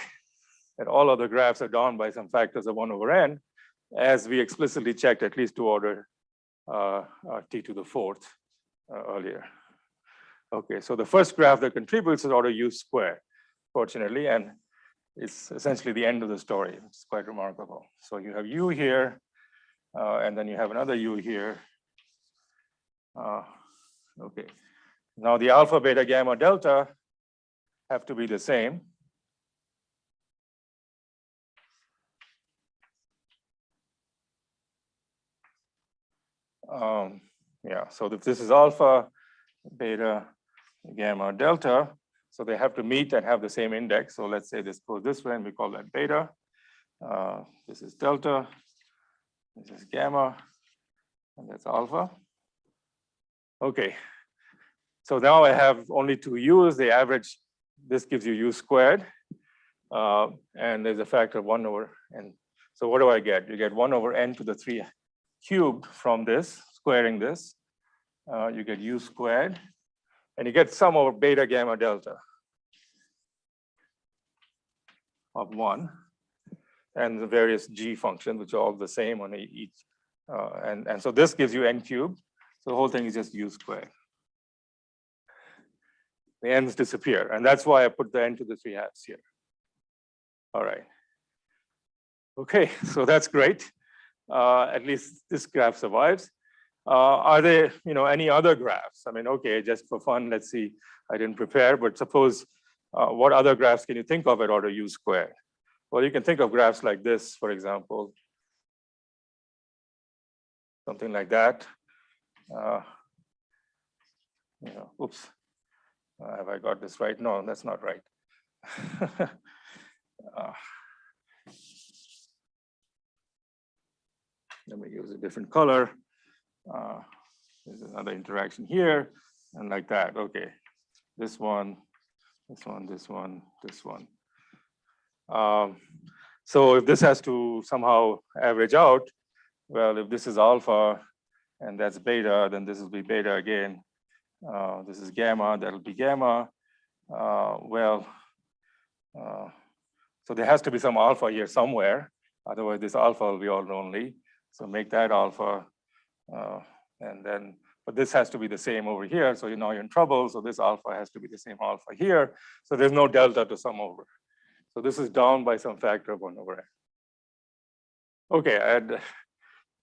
[SPEAKER 1] that all other graphs are down by some factors of 1 over n, as we explicitly checked at least to order t to the 4th earlier. Okay, so the first graph that contributes is order u squared, fortunately, and it's essentially the end of the story. It's quite remarkable. So you have u here, and then you have another u here. Okay, now the alpha, beta, gamma, delta have to be the same. Yeah, so if this is alpha, beta, gamma, delta, so they have to meet and have the same index. So let's say this goes this way, and we call that beta. This is delta, this is gamma, and that's alpha. Okay, so now I have only two u's. The average, this gives you u squared, and there's a factor of 1 over n. So what do I get? You get 1 over n to the 3 cubed from this, squaring this. You get u squared, and you get sum over beta, gamma, delta of 1, and the various g functions, which are all the same on each. And so this gives you n cubed. So the whole thing is just u squared. The n's disappear, and that's why I put the n to the 3 halves here. All right. Okay, so that's great. At least this graph survives. Are there, any other graphs? I mean, okay, just for fun, let's see. I didn't prepare, but suppose what other graphs can you think of at order u squared? Well, you can think of graphs like this, for example, something like that. Oops, have I got this right? No, that's not right. Let me use a different color. There's another interaction here, and like that. Okay, this one, this one, this one, this one. So if this has to somehow average out, well, if this is alpha and that's beta, then this will be beta again. This is gamma, that'll be gamma. So there has to be some alpha here somewhere. Otherwise, this alpha will be all lonely. So make that alpha. And then, but this has to be the same over here. So now you're in trouble. So this alpha has to be the same alpha here. So there's no delta to sum over. So this is down by some factor of 1 over n. Okay, and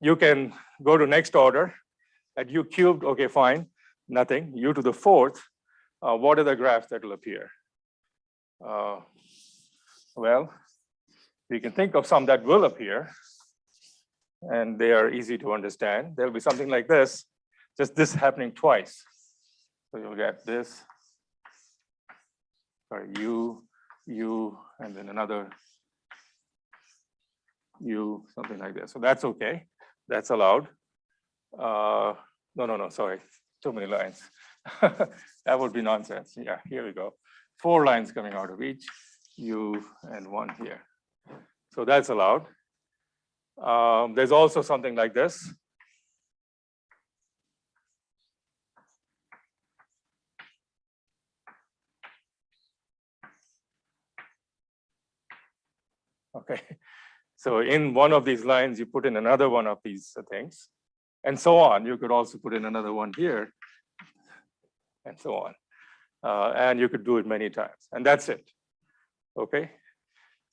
[SPEAKER 1] you can go to next order. At u cubed, okay, fine, nothing. U to the 4th, what are the graphs that will appear? Well, we can think of some that will appear, and they are easy to understand. There'll be something like this, just this happening twice. So you'll get this, sorry, u, and then another u, something like this. So that's okay, that's allowed. No, sorry, too many lines. That would be nonsense. Yeah, here we go. 4 lines coming out of each, u and 1 here. So that's allowed. There's also something like this. Okay, so in one of these lines, you put in another one of these things, and so on. You could also put in another one here, and so on. And you could do it many times, and that's it. Okay,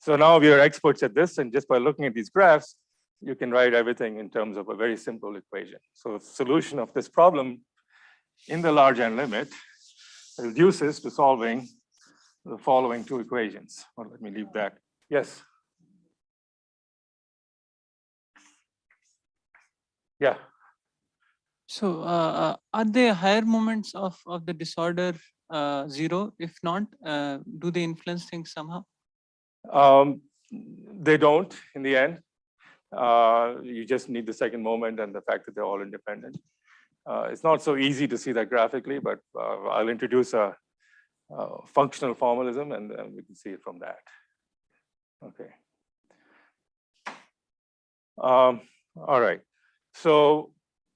[SPEAKER 1] so now we are experts at this, and just by looking at these graphs, you can write everything in terms of a very simple equation. So the solution of this problem in the large n limit reduces to solving the following 2 equations. Well, let me leave that. Yes. Yeah.
[SPEAKER 3] So are the higher moments of the disorder 0? If not, do they influence things somehow?
[SPEAKER 1] They don't in the end. You just need the second moment and the fact that they're all independent. It's not so easy to see that graphically, but I'll introduce a functional formalism and we can see it from that. Okay. All right. So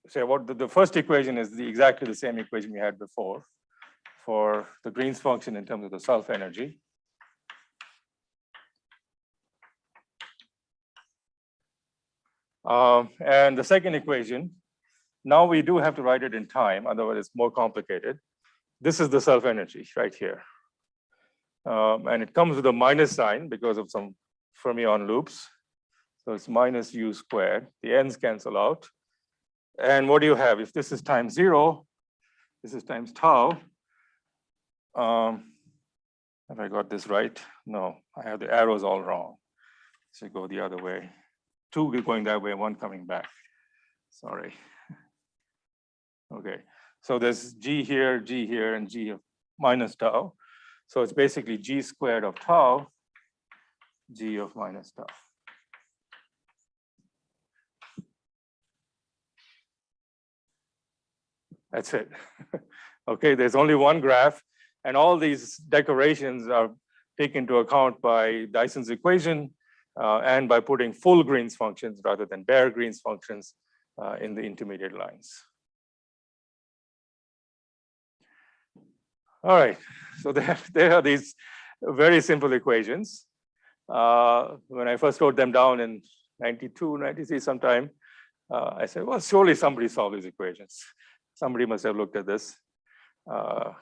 [SPEAKER 1] say what the first equation is exactly the same equation we had before for the Green's function in terms of the self energy. And the second equation, now we do have to write it in time, otherwise it's more complicated. This is the self energy right here. And it comes with a minus sign because of some fermion loops. So it's minus u squared. The ends cancel out. And what do you have? If this is times 0, this is times tau. Have I got this right? No, I have the arrows all wrong. So go the other way. 2 going that way, 1 coming back. Sorry. Okay, so there's G here, and G of minus tau. So it's basically G squared of tau, G of minus tau. That's it. Okay, there's only one graph, and all these decorations are taken into account by Dyson's equation and by putting full Green's functions rather than bare Green's functions in the intermediate lines. All right, so there are these very simple equations. When I first wrote them down in 92, 93 sometime, I said, well, surely somebody solved these equations. Somebody must have looked at this,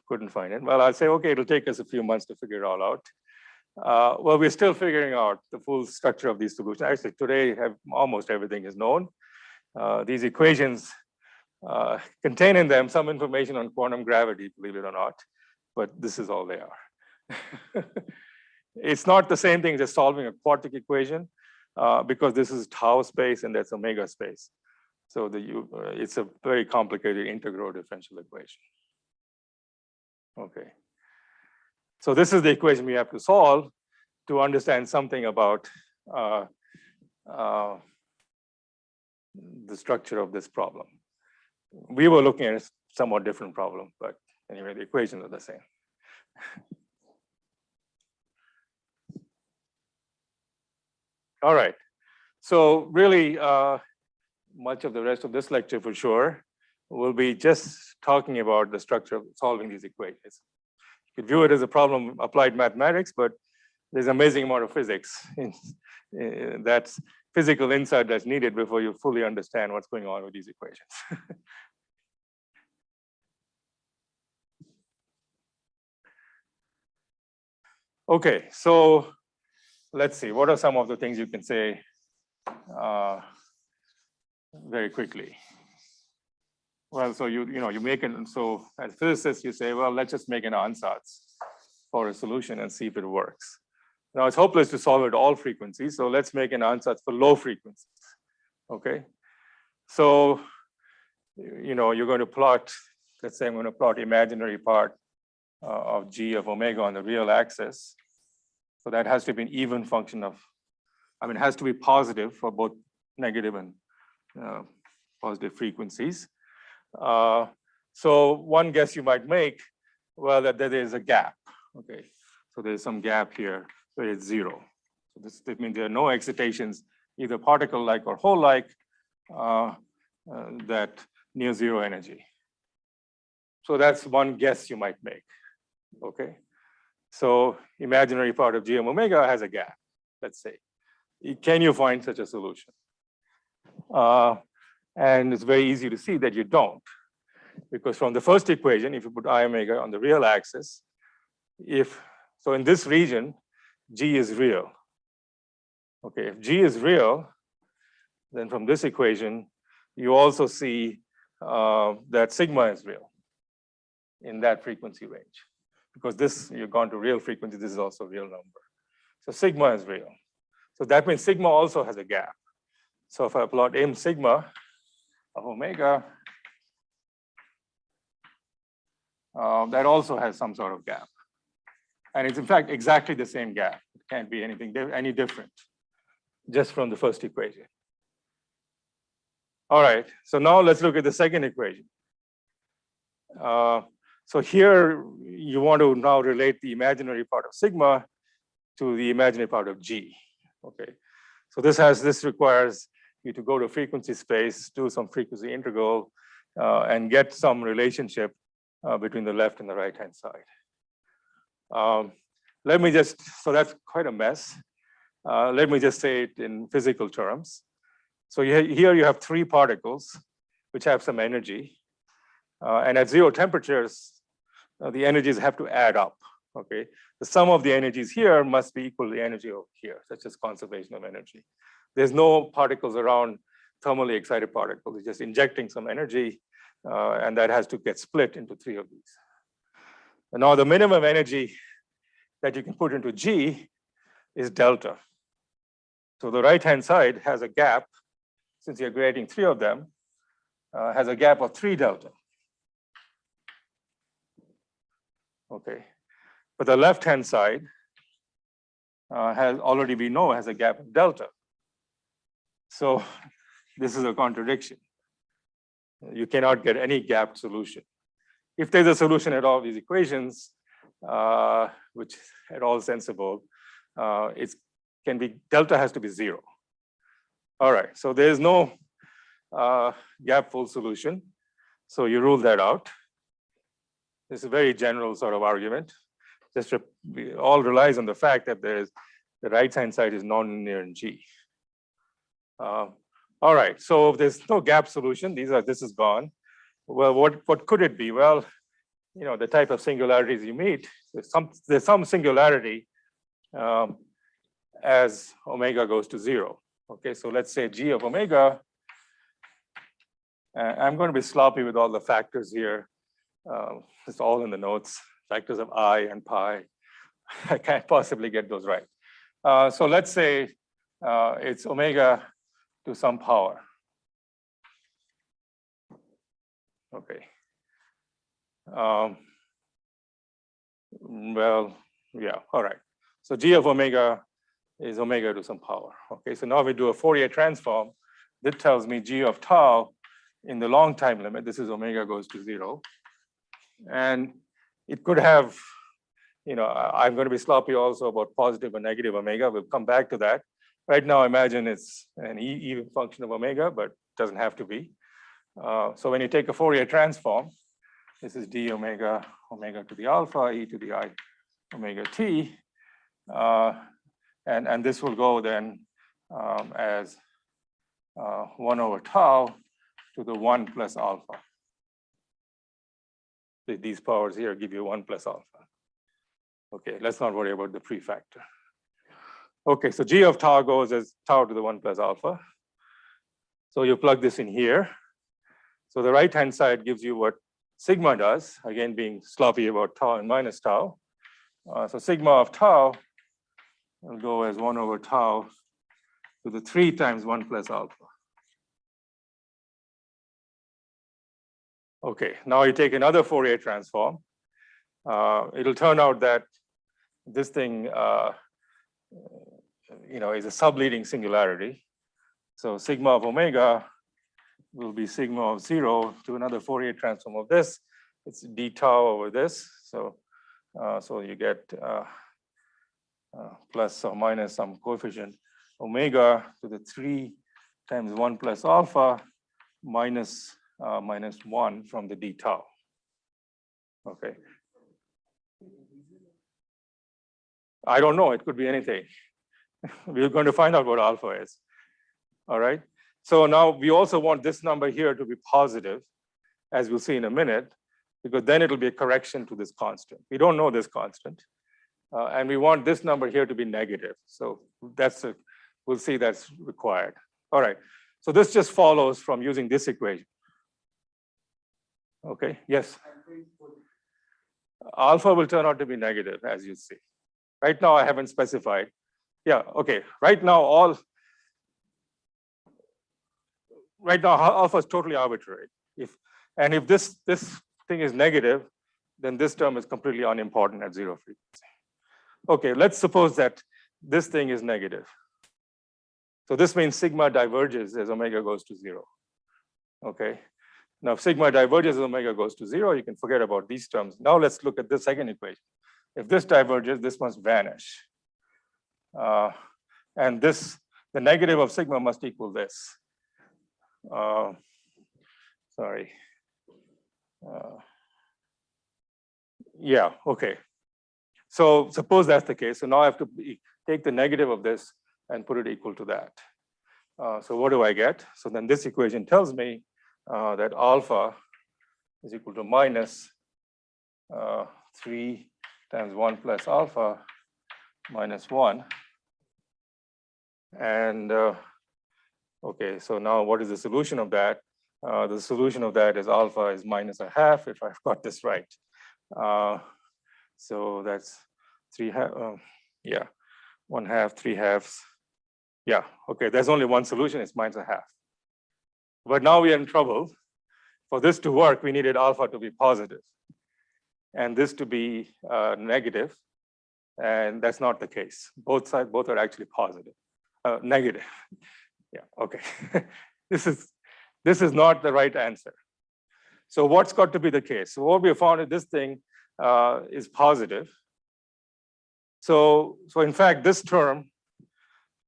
[SPEAKER 1] couldn't find it. Well, I'll say, okay, it'll take us a few months to figure it all out. Well, we're still figuring out the full structure of these solutions. Actually, today, almost everything is known. These equations contain in them some information on quantum gravity, believe it or not, but this is all they are. It's not the same thing as solving a quartic equation because this is tau space and that's omega space. So it's a very complicated integral differential equation. Okay. So this is the equation we have to solve to understand something about the structure of this problem. We were looking at a somewhat different problem, but anyway, the equations are the same. All right. So really, much of the rest of this lecture for sure will be just talking about the structure of solving these equations. You could view it as a problem of applied mathematics, but there's an amazing amount of physics. That's physical insight that's needed before you fully understand what's going on with these equations. Okay, so let's see, what are some of the things you can say very quickly? Well, so you make it, so as physicists you say, well, let's just make an ansatz for a solution and see if it works. Now it's hopeless to solve it at all frequencies, so let's make an ansatz for low frequencies. Okay, so you're going to plot, let's say I'm going to plot imaginary part of G of omega on the real axis. So that has to be an even function of, it has to be positive for both negative and positive frequencies. So one guess you might make, well, that there is a gap. Okay, so there's some gap here where it's 0. So this means there are no excitations, either particle-like or hole-like, that near 0 energy. So that's one guess you might make. Okay, so imaginary part of G of omega has a gap, let's say. Can you find such a solution? And it's very easy to see that you don't, because from the first equation, if you put I omega on the real axis, so in this region, G is real. Okay, if G is real, then from this equation, you also see that sigma is real in that frequency range. Because this, you've gone to real frequency, this is also a real number. So sigma is real. So that means sigma also has a gap. So if I plot m sigma of omega, that also has some sort of gap. And it's in fact exactly the same gap. It can't be anything any different. just from the first equation. All right, so now let's look at the second equation. So here you want to now relate the imaginary part of sigma to the imaginary part of G. Okay, so this requires you to go to frequency space, do some frequency integral, and get some relationship between the left and the right hand side. Let me just, so that's quite a mess. Let me just say it in physical terms. So here you have three particles which have some energy. And at 0 temperatures, the energies have to add up. Okay, the sum of the energies here must be equal to the energy over here, such as conservation of energy. There's no particles around thermally excited particles. It's just injecting some energy, and that has to get split into three of these. And now the minimum energy that you can put into G is delta. So the right-hand side has a gap, since you're creating three of them, has a gap of 3 delta. Okay, but the left-hand side has already, we know, has a gap of delta. So this is a contradiction. You cannot get any gapped solution. If there's a solution at all of these equations, which is at all sensible, delta has to be 0. All right, so there's no gap-full solution. So you rule that out. This is a very general sort of argument. Just all relies on the fact that the right-hand side is nonlinear in G. All right, so if there's no gap solution, this is gone. Well, what could it be? Well, you know, the type of singularities you meet, there's some singularity as omega goes to 0. Okay, so let's say G of omega. I'm going to be sloppy with all the factors here. It's all in the notes, factors of I and pi. I can't possibly get those right. So let's say it's omega to some power. Okay. Well, yeah, all right. So G of omega is omega to some power. Okay, so now we do a Fourier transform. That tells me G of tau in the long time limit, this is omega goes to 0. And it could have, you know, I'm going to be sloppy also about positive or negative omega. We'll come back to that. Right now, imagine it's an even function of omega, but it doesn't have to be. So when you take a Fourier transform, this is d omega, omega to the alpha, e to the I omega t. And this will go then as 1 over tau to the 1 plus alpha. These powers here give you 1 plus alpha. Okay, let's not worry about the prefactor. Okay, so G of tau goes as tau to the 1 plus alpha. So you plug this in here. So the right-hand side gives you what sigma does, again being sloppy about tau and minus tau. So sigma of tau will go as 1 over tau to the 3 times 1 plus alpha. Okay, now you take another Fourier transform. It'll turn out that this thing, you know, is a subleading singularity. So sigma of omega will be sigma of 0 to another Fourier transform of this. It's d tau over this. So you get plus or minus some coefficient omega to the 3 times 1 plus alpha minus 1 from the d tau. Okay. I don't know, it could be anything. We're going to find out what alpha is. All right. So now we also want this number here to be positive, as we'll see in a minute, because then it'll be a correction to this constant. We don't know this constant. And we want this number here to be negative. So we'll see that's required. All right. So this just follows from using this equation. Okay, yes. Alpha will turn out to be negative, as you see. Right now, I haven't specified. Yeah, okay. Right now, alpha is totally arbitrary. If this thing is negative, then this term is completely unimportant at 0 frequency. Okay, let's suppose that this thing is negative. So this means sigma diverges as omega goes to 0. Okay. Now, if sigma diverges as omega goes to 0, you can forget about these terms. Now let's look at the second equation. If this diverges, this must vanish. And this, the negative of sigma must equal this. Sorry. Yeah, okay. So suppose that's the case. So now I have to take the negative of this and put it equal to that. So what do I get? So then this equation tells me that alpha is equal to minus 3 times 1 plus alpha minus 1. And okay, so now what is the solution of that? The solution of that is alpha is minus a half, if I've got this right. So that's 3/2, yeah, 1/2, 3/2. Yeah, okay, there's only one solution, it's minus a half. But now we are in trouble. For this to work, we needed alpha to be positive and this to be negative, and that's not the case. Both are actually positive, negative. Yeah, okay. This is not the right answer. So what's got to be the case? So what we have found is this thing is positive. So in fact, this term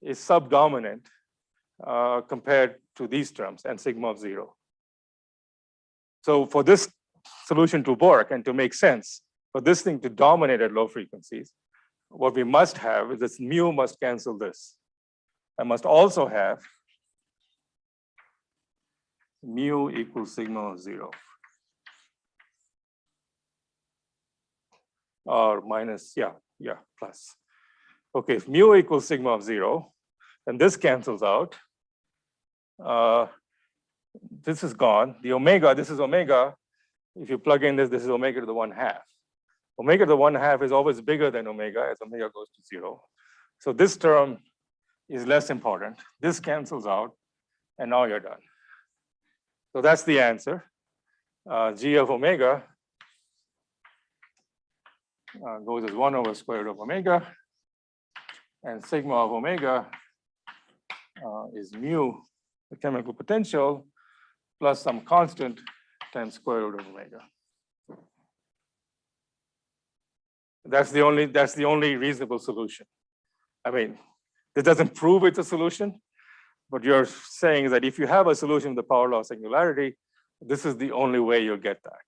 [SPEAKER 1] is subdominant compared to these terms and sigma of 0. So for this solution to work and to make sense, for this thing to dominate at low frequencies, what we must have is this mu must cancel this. I must also have mu equals sigma of 0. Or minus, yeah, plus. Okay, if mu equals sigma of 0, then this cancels out. This is gone. The omega, this is omega. If you plug in this is omega to the 1/2. Omega to the 1/2 is always bigger than omega as omega goes to 0. So this term is less important. This cancels out, and now you're done. So that's the answer. G of omega goes as 1 over square root of omega, and sigma of omega is mu, the chemical potential, plus some constant times square root of omega. That's the only reasonable solution. I mean, this doesn't prove it's a solution, but you're saying that if you have a solution with the power law of singularity, this is the only way you'll get that.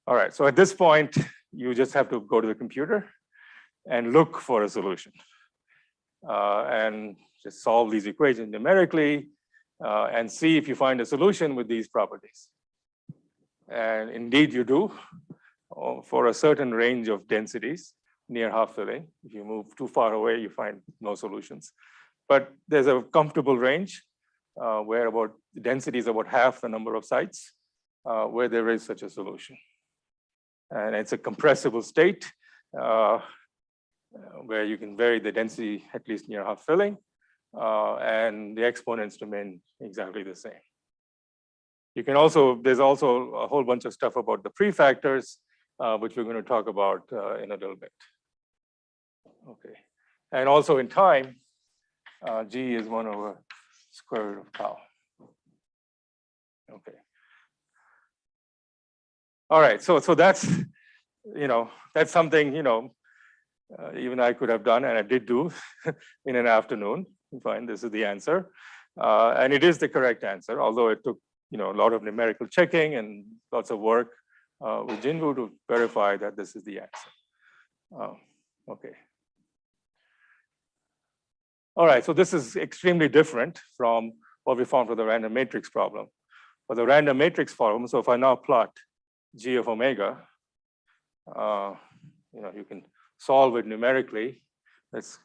[SPEAKER 1] All right, so at this point, you just have to go to the computer and look for a solution and just solve these equations numerically and see if you find a solution with these properties. And indeed you do for a certain range of densities near half filling. If you move too far away, you find no solutions. But there's a comfortable range where about the density is about half the number of sites where there is such a solution. And it's a compressible state where you can vary the density at least near half filling, and the exponents remain exactly the same. You can also, there's also a whole bunch of stuff about the prefactors, which we're going to talk about in a little bit. Okay, and also in time, G is 1 over square root of tau. Okay. All right, so that's, that's something, even I could have done, and I did do in an afternoon. Fine, this is the answer. And it is the correct answer, although it took, a lot of numerical checking and lots of work with Jinwoo to verify that this is the answer. Okay. All right, so this is extremely different from what we found for the random matrix problem. For the random matrix problem, so if I now plot G of omega, you can solve it numerically. Let's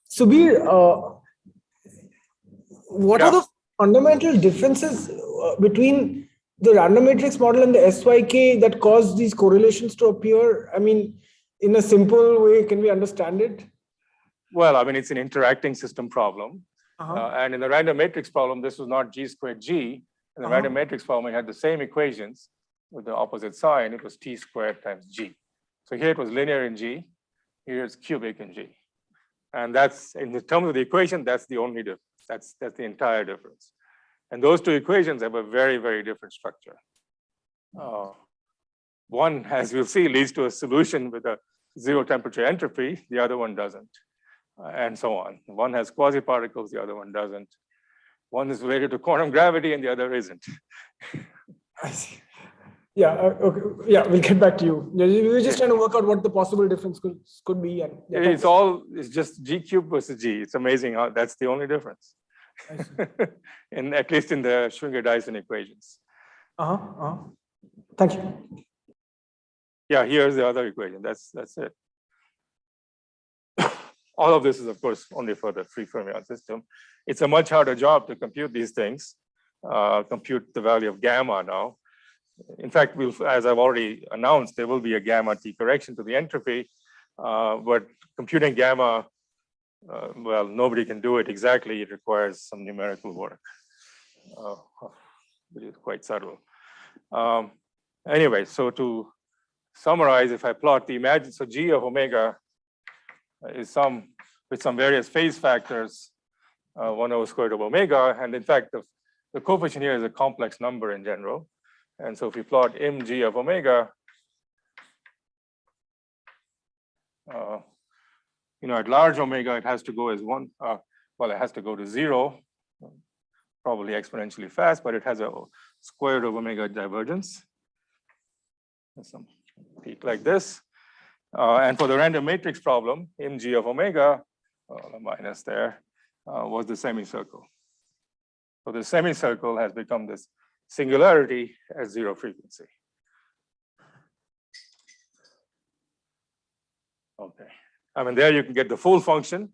[SPEAKER 4] Subir, what are the fundamental differences between the random matrix model and the SYK that cause these correlations to appear? I mean, in a simple way, can we understand it?
[SPEAKER 1] Well, I mean, it's an interacting system problem. And in the random matrix problem, this was not G squared G. In the random matrix problem, it had the same equations with the opposite sign. It was T squared times G. So here it was linear in G. Here it's cubic in G. And that's, in the terms of the equation, that's the only difference. That's the entire difference. And those two equations have a very, very different structure. One, as we'll see, leads to a solution with a zero temperature entropy. The other one doesn't, and so on. One has quasiparticles, the other one doesn't. One is related to quantum gravity, and the other isn't.
[SPEAKER 4] I see. Yeah. Okay. Yeah, we'll get back to you. We were just trying to work out what the possible difference could be. And
[SPEAKER 1] it's just G cubed versus G. It's amazing how that's the only difference.
[SPEAKER 4] I see.
[SPEAKER 1] At least in the Schwinger-Dyson equations.
[SPEAKER 4] Thank you.
[SPEAKER 1] Yeah, here's the other equation. That's it. All of this is, of course, only for the free fermion system. It's a much harder job to compute these things, compute the value of gamma now. In fact, as I've already announced, there will be a gamma T correction to the entropy, but computing gamma, well, nobody can do it exactly. It requires some numerical work. It is quite subtle. Anyway, so to summarize, if I plot the imagined, so G of omega is with some various phase factors, 1 over square root of omega. And in fact, the coefficient here is a complex number in general. And so if we plot mg of omega, at large omega, it has to go as one, well, it has to go to 0, probably exponentially fast, but it has a square root of omega divergence. There's some peak like this. And for the random matrix problem, mg of omega, the minus there, was the semicircle. So the semicircle has become this singularity at 0 frequency. Okay. I mean, there you can get the full function.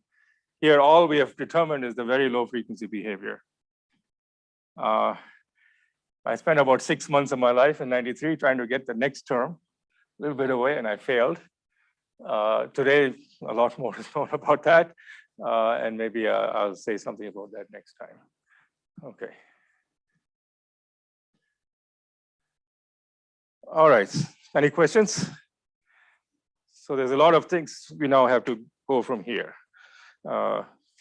[SPEAKER 1] Here, all we have determined is the very low frequency behavior. I spent about 6 months of my life in '93 trying to get the next term, a little bit away, and I failed. Today, a lot more is known about that. And maybe I'll say something about that next time. Okay. All right, any questions? So there's a lot of things we now have to go from here,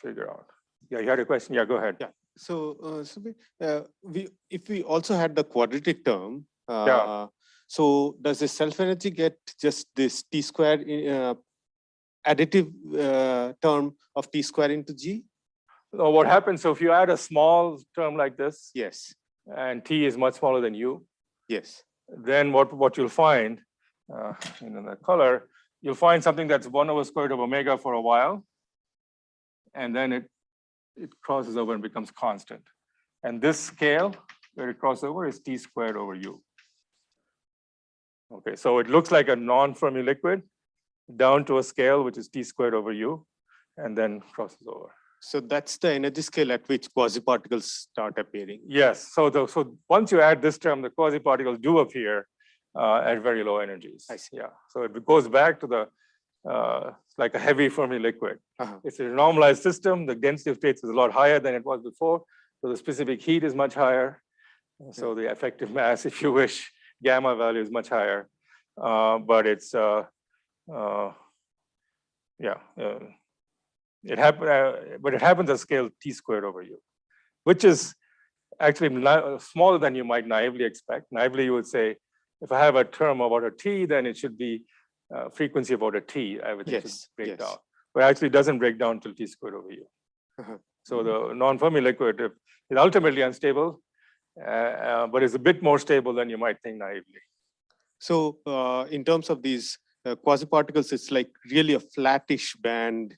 [SPEAKER 1] figure out. Yeah, you had a question? Yeah, go ahead.
[SPEAKER 5] Yeah. So, if we also had the quadratic term, so does the self energy get just this T square additive term of T square into G?
[SPEAKER 1] So what happens, so if you add a small term like this,
[SPEAKER 5] Yes.
[SPEAKER 1] and T is much smaller than U,
[SPEAKER 5] Yes.
[SPEAKER 1] then what you'll find, in the color, you'll find something that's 1 over square root of omega for a while, and then it crosses over and becomes constant. And this scale where it crosses over is T squared over U. Okay, so it looks like a non-Fermi liquid down to a scale which is T squared over U, and then crosses over.
[SPEAKER 5] So that's the energy scale at which quasiparticles start appearing.
[SPEAKER 1] Yes, so once you add this term, the quasiparticles do appear at very low energies.
[SPEAKER 5] I see.
[SPEAKER 1] Yeah, so it goes back to the like a heavy Fermi liquid. It's a normalized system. The density of states is a lot higher than it was before. So the specific heat is much higher. So the effective mass, if you wish, gamma value is much higher. But it's it happens at scale T squared over U, which is actually smaller than you might naively expect. Naively, you would say, if I have a term about a T, then it should be frequency about a T. Everything should break down. But actually, it doesn't break down till T squared over U. So the non-Fermi liquid is ultimately unstable, but it's a bit more stable than you might think naively.
[SPEAKER 5] So in terms of these quasiparticles, it's like really a flattish band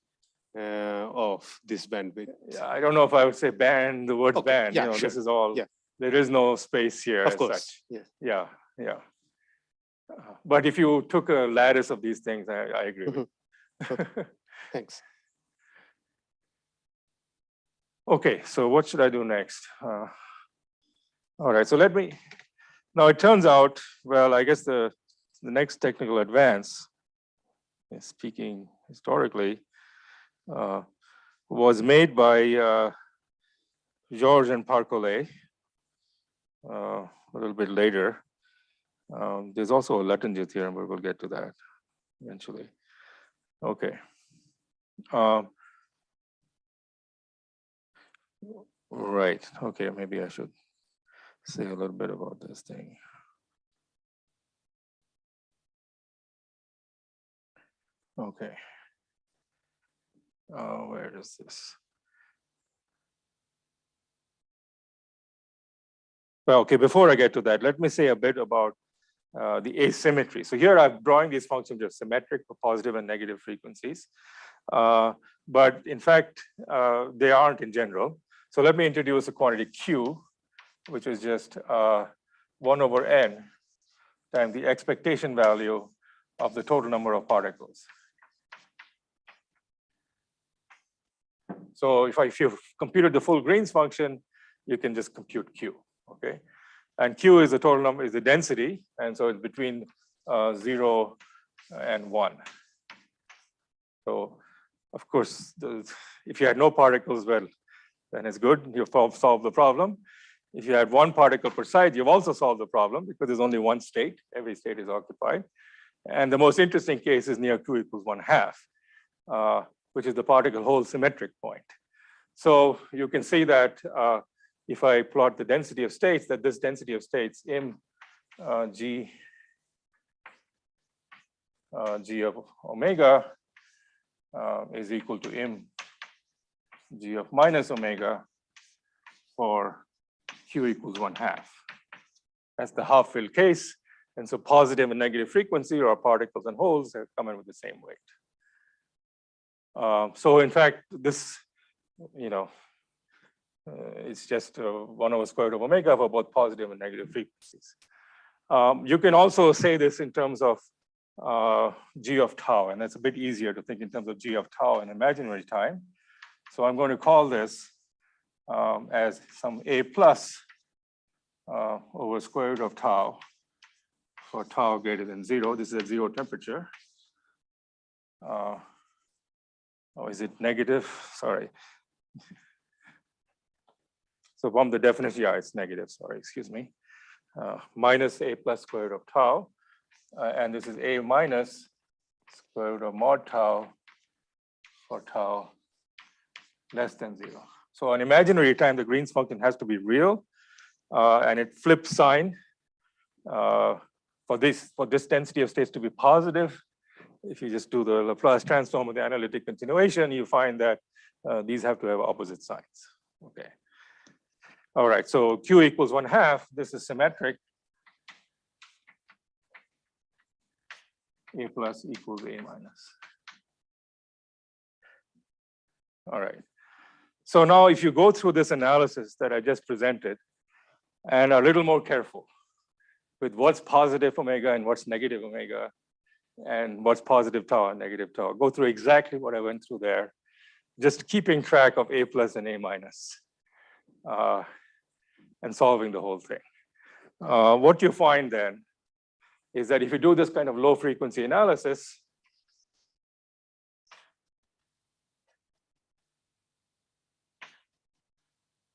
[SPEAKER 5] of this bandwidth.
[SPEAKER 1] Yeah, I don't know if I would say band, the word band.
[SPEAKER 5] Yeah,
[SPEAKER 1] This is all, there is no space here
[SPEAKER 5] of
[SPEAKER 1] as
[SPEAKER 5] course.
[SPEAKER 1] such. Yeah. But if you took a lattice of these things, I agree with you.
[SPEAKER 5] Thanks.
[SPEAKER 1] Okay, so what should I do next? All right, so now it turns out, well, I guess the next technical advance, speaking historically, was made by George and Parcolet a little bit later. There's also a Lattings theorem, but we'll get to that eventually. Okay. Right. Okay, maybe I should say a little bit about this thing. Okay. Where is this? Well, okay, before I get to that, let me say a bit about the asymmetry. So here I'm drawing these functions of symmetric for positive and negative frequencies. But in fact, they aren't in general. So let me introduce a quantity Q, which is just 1 over n times the expectation value of the total number of particles. So if you've computed the full Green's function, you can just compute Q, okay? And Q is the total number, is the density, and so it's between 0 and 1. So of course, if you had no particles, well, then it's good, you've solved the problem. If you had 1 particle per side, you've also solved the problem because there's only 1 state, every state is occupied. And the most interesting case is near Q equals 1/2, which is the particle hole symmetric point. So you can see that if I plot the density of states, that this density of states in G of omega is equal to m G of minus omega for Q equals 1/2. That's the half-filled case. And so positive and negative frequency, or particles and holes, come in with the same weight. So in fact, this, it's just 1 over square root of omega for both positive and negative frequencies. You can also say this in terms of G of tau, and that's a bit easier to think in terms of G of tau in imaginary time. So I'm going to call this as some A plus over square root of tau for tau greater than 0. This is at 0 temperature. Oh, is it negative? Sorry. So from the definition, yeah, it's negative, sorry, excuse me. Minus A plus square root of tau. And this is A minus square root of mod tau for tau less than 0. So on imaginary time, the Green's function has to be real, and it flips sign for this density of states to be positive. If you just do the Laplace transform of the analytic continuation, you find that these have to have opposite signs. Okay. All right. So Q equals 1/2. This is symmetric. A plus equals A minus. All right. So now if you go through this analysis that I just presented and are a little more careful with what's positive omega and what's negative omega and what's positive tau and negative tau, go through exactly what I went through there, just keeping track of A plus and A minus and solving the whole thing. What you find then is that if you do this kind of low frequency analysis,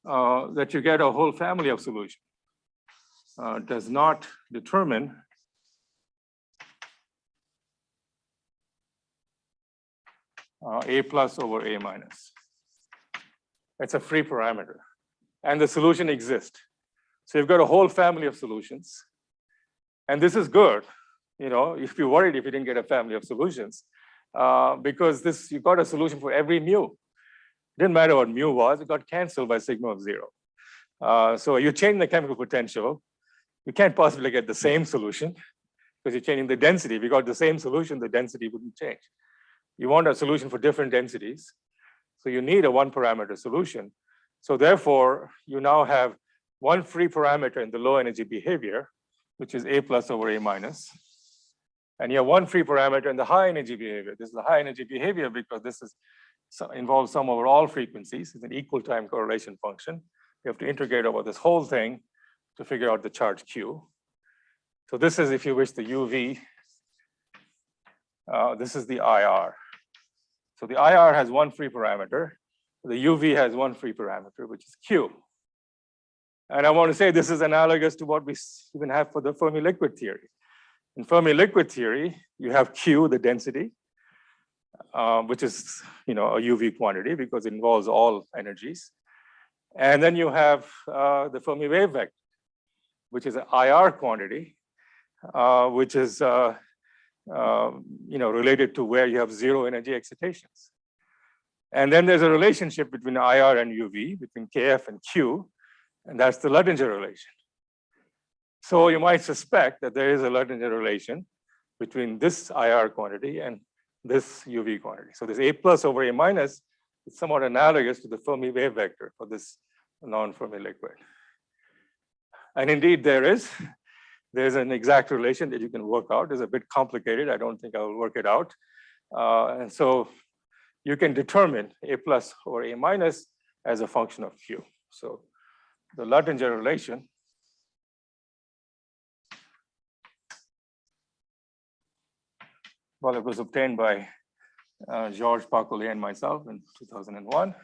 [SPEAKER 1] that you get a whole family of solutions. Does not determine A plus over A minus. It's a free parameter. And the solution exists. So you've got a whole family of solutions. And this is good, if you're worried if you didn't get a family of solutions, because you got a solution for every mu. Didn't matter what mu was, it got canceled by sigma of 0. So you change the chemical potential, you can't possibly get the same solution because you're changing the density. If you got the same solution, the density wouldn't change. You want a solution for different densities. So you need a 1-parameter solution. So therefore, you now have one free parameter in the low energy behavior, which is A plus over A minus. And you have one free parameter in the high energy behavior. This is the high energy behavior because this involves sum over all frequencies. It's an equal time correlation function. You have to integrate over this whole thing to figure out the charge Q. So this is, if you wish, the UV. This is the IR. So the IR has one free parameter. The UV has one free parameter, which is Q. And I want to say this is analogous to what we even have for the Fermi liquid theory. In Fermi liquid theory, you have Q, the density, which is a UV quantity because it involves all energies. And then you have the Fermi wave vector, which is an IR quantity, which is related to where you have zero energy excitations. And then there's a relationship between IR and UV, between KF and Q, and that's the Lattings relation. So you might suspect that there is a Lattings relation between this IR quantity and this UV quantity. So this A plus over A minus is somewhat analogous to the Fermi wave vector for this non-Fermi liquid. And indeed there's an exact relation that you can work out. It's a bit complicated. I don't think I'll work it out. And so you can determine A plus or A minus as a function of Q. So the Lattings relation it was obtained by Georges Pacollet and myself in 2001.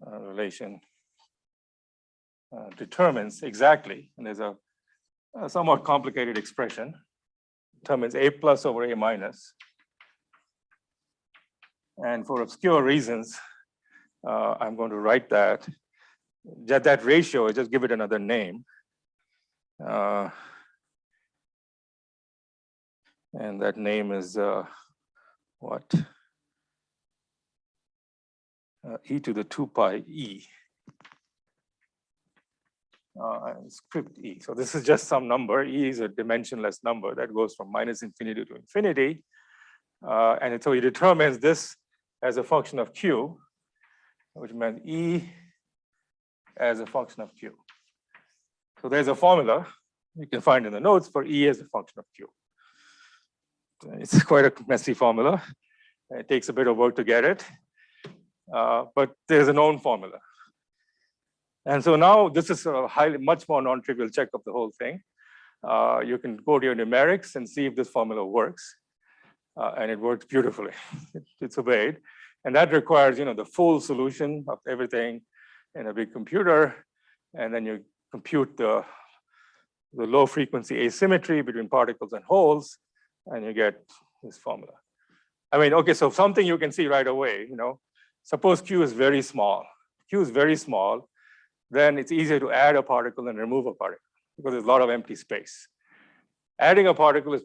[SPEAKER 1] Relation determines exactly, and there's a somewhat complicated expression, determines A plus over A minus. And for obscure reasons, I'm going to write that ratio, just give it another name. And that name is what? E to the 2 pi E. Script E. So this is just some number. E is a dimensionless number that goes from minus infinity to infinity. And so it determines this as a function of Q, which means E as a function of Q. So there's a formula you can find in the notes for E as a function of Q. It's quite a messy formula. It takes a bit of work to get it, but there's a known formula. And so now this is a much more non-trivial check of the whole thing. You can go to your numerics and see if this formula works. And it works beautifully. It's obeyed. And that requires the full solution of everything in a big computer. And then you compute the low frequency asymmetry between particles and holes, and you get this formula. I mean, okay, so something you can see right away, suppose Q is very small. Q is very small, then it's easier to add a particle than remove a particle because there's a lot of empty space. Adding a particle is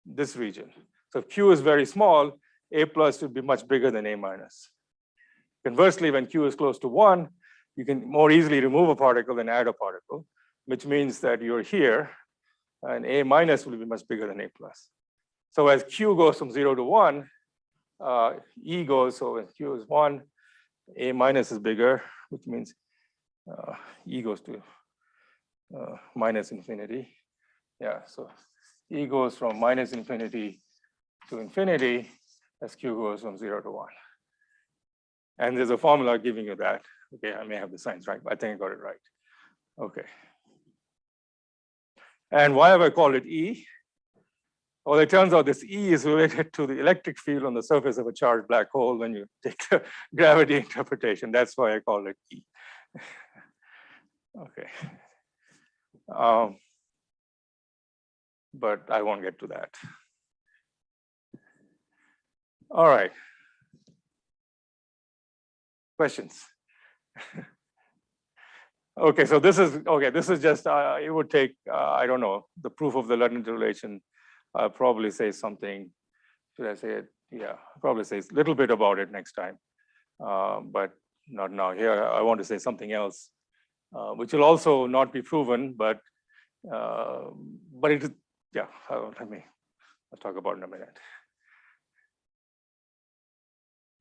[SPEAKER 1] this region. So if Q is very small, A plus would be much bigger than A minus. Conversely, when Q is close to 1, you can more easily remove a particle than add a particle, which means that you're here, and A minus will be much bigger than A plus. So as Q goes from 0 to 1, E goes, so when Q is 1, A minus is bigger, which means E goes to minus infinity. Yeah, so E goes from minus infinity to infinity as Q goes from 0 to 1. And there's a formula giving you that. Okay, I may have the signs right, but I think I got it right. Okay. And why have I called it E? Well, it turns out this E is related to the electric field on the surface of a charged black hole when you take the gravity interpretation. That's why I call it E. Okay. But I won't get to that. All right. Questions? Okay, so this is just, it would take, I don't know, the proof of the Lattings relation. I'll probably say something, should I say it? Yeah, I'll probably say a little bit about it next time, but not now. Here, I want to say something else, which will also not be proven, but it is, yeah, I'll talk about it in a minute.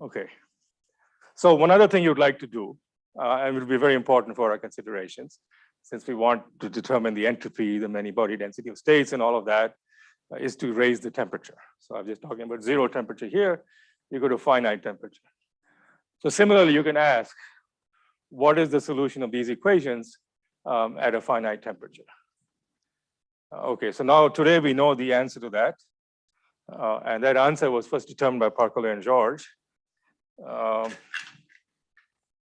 [SPEAKER 1] Okay, so one other thing you'd like to do, and it will be very important for our considerations, since we want to determine the entropy, the many-body density of states and all of that, is to raise the temperature. So I'm just talking about 0 temperature here, you go to finite temperature. So similarly, you can ask, what is the solution of these equations at a finite temperature? Okay, so now today we know the answer to that. And that answer was first determined by Pacollet and Georges.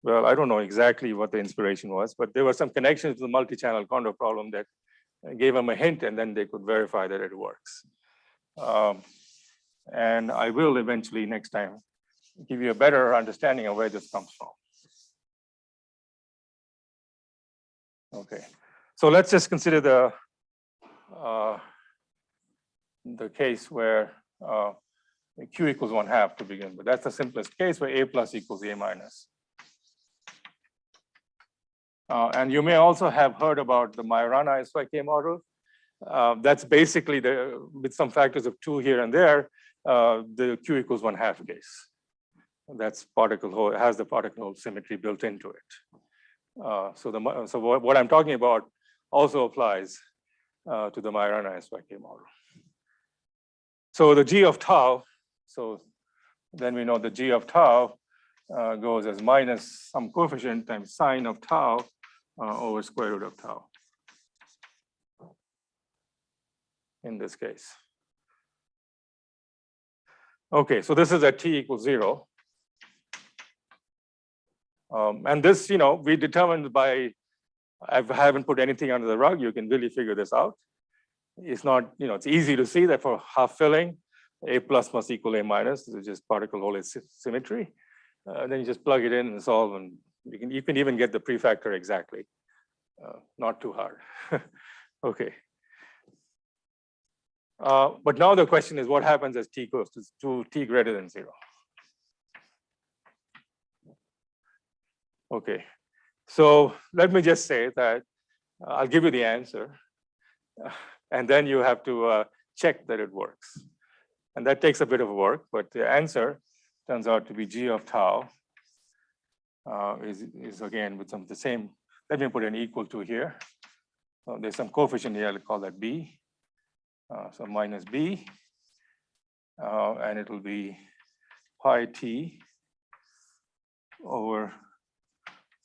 [SPEAKER 1] well, I don't know exactly what the inspiration was, but there were some connections to the multi-channel Kondo problem that gave them a hint, and then they could verify that it works. And I will eventually next time give you a better understanding of where this comes from. Okay, so let's just consider the case where Q equals 1/2 to begin with. That's the simplest case where A plus equals A minus. And you may also have heard about the Majorana SYK model. That's basically with some factors of 2 here and there, the Q equals 1/2 case. That's particle hole, it has the particle hole symmetry built into it. So what I'm talking about also applies to the Majorana SYK model. So the G of tau, so then we know the G of tau goes as minus some coefficient times sine of tau over square root of tau in this case. Okay, so this is at t equals 0. And this, we determined by, I haven't put anything under the rug, you can really figure this out. It's not, it's easy to see that for half filling, A plus must equal A minus. This is just particle hole symmetry. Then you just plug it in and solve, and you can even get the prefactor exactly. Not too hard. Okay. But now the question is, what happens as t goes to t greater than 0? Okay, so let me just say that I'll give you the answer, and then you have to check that it works. And that takes a bit of work, but the answer turns out to be G of tau is again with the same, let me put an equal to here. There's some coefficient here, I'll call that B. So minus B, and it will be pi t over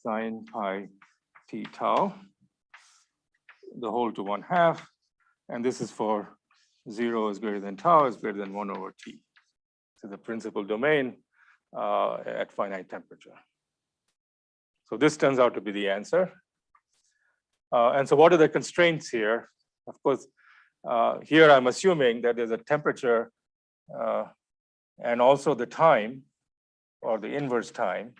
[SPEAKER 1] sine pi t tau, the whole to 1/2, and this is for 0 is greater than tau is greater than 1 over t. So the principal domain at finite temperature. So this turns out to be the answer. And so what are the constraints here? Of course, here I'm assuming that there's a temperature and also the time, or the inverse time,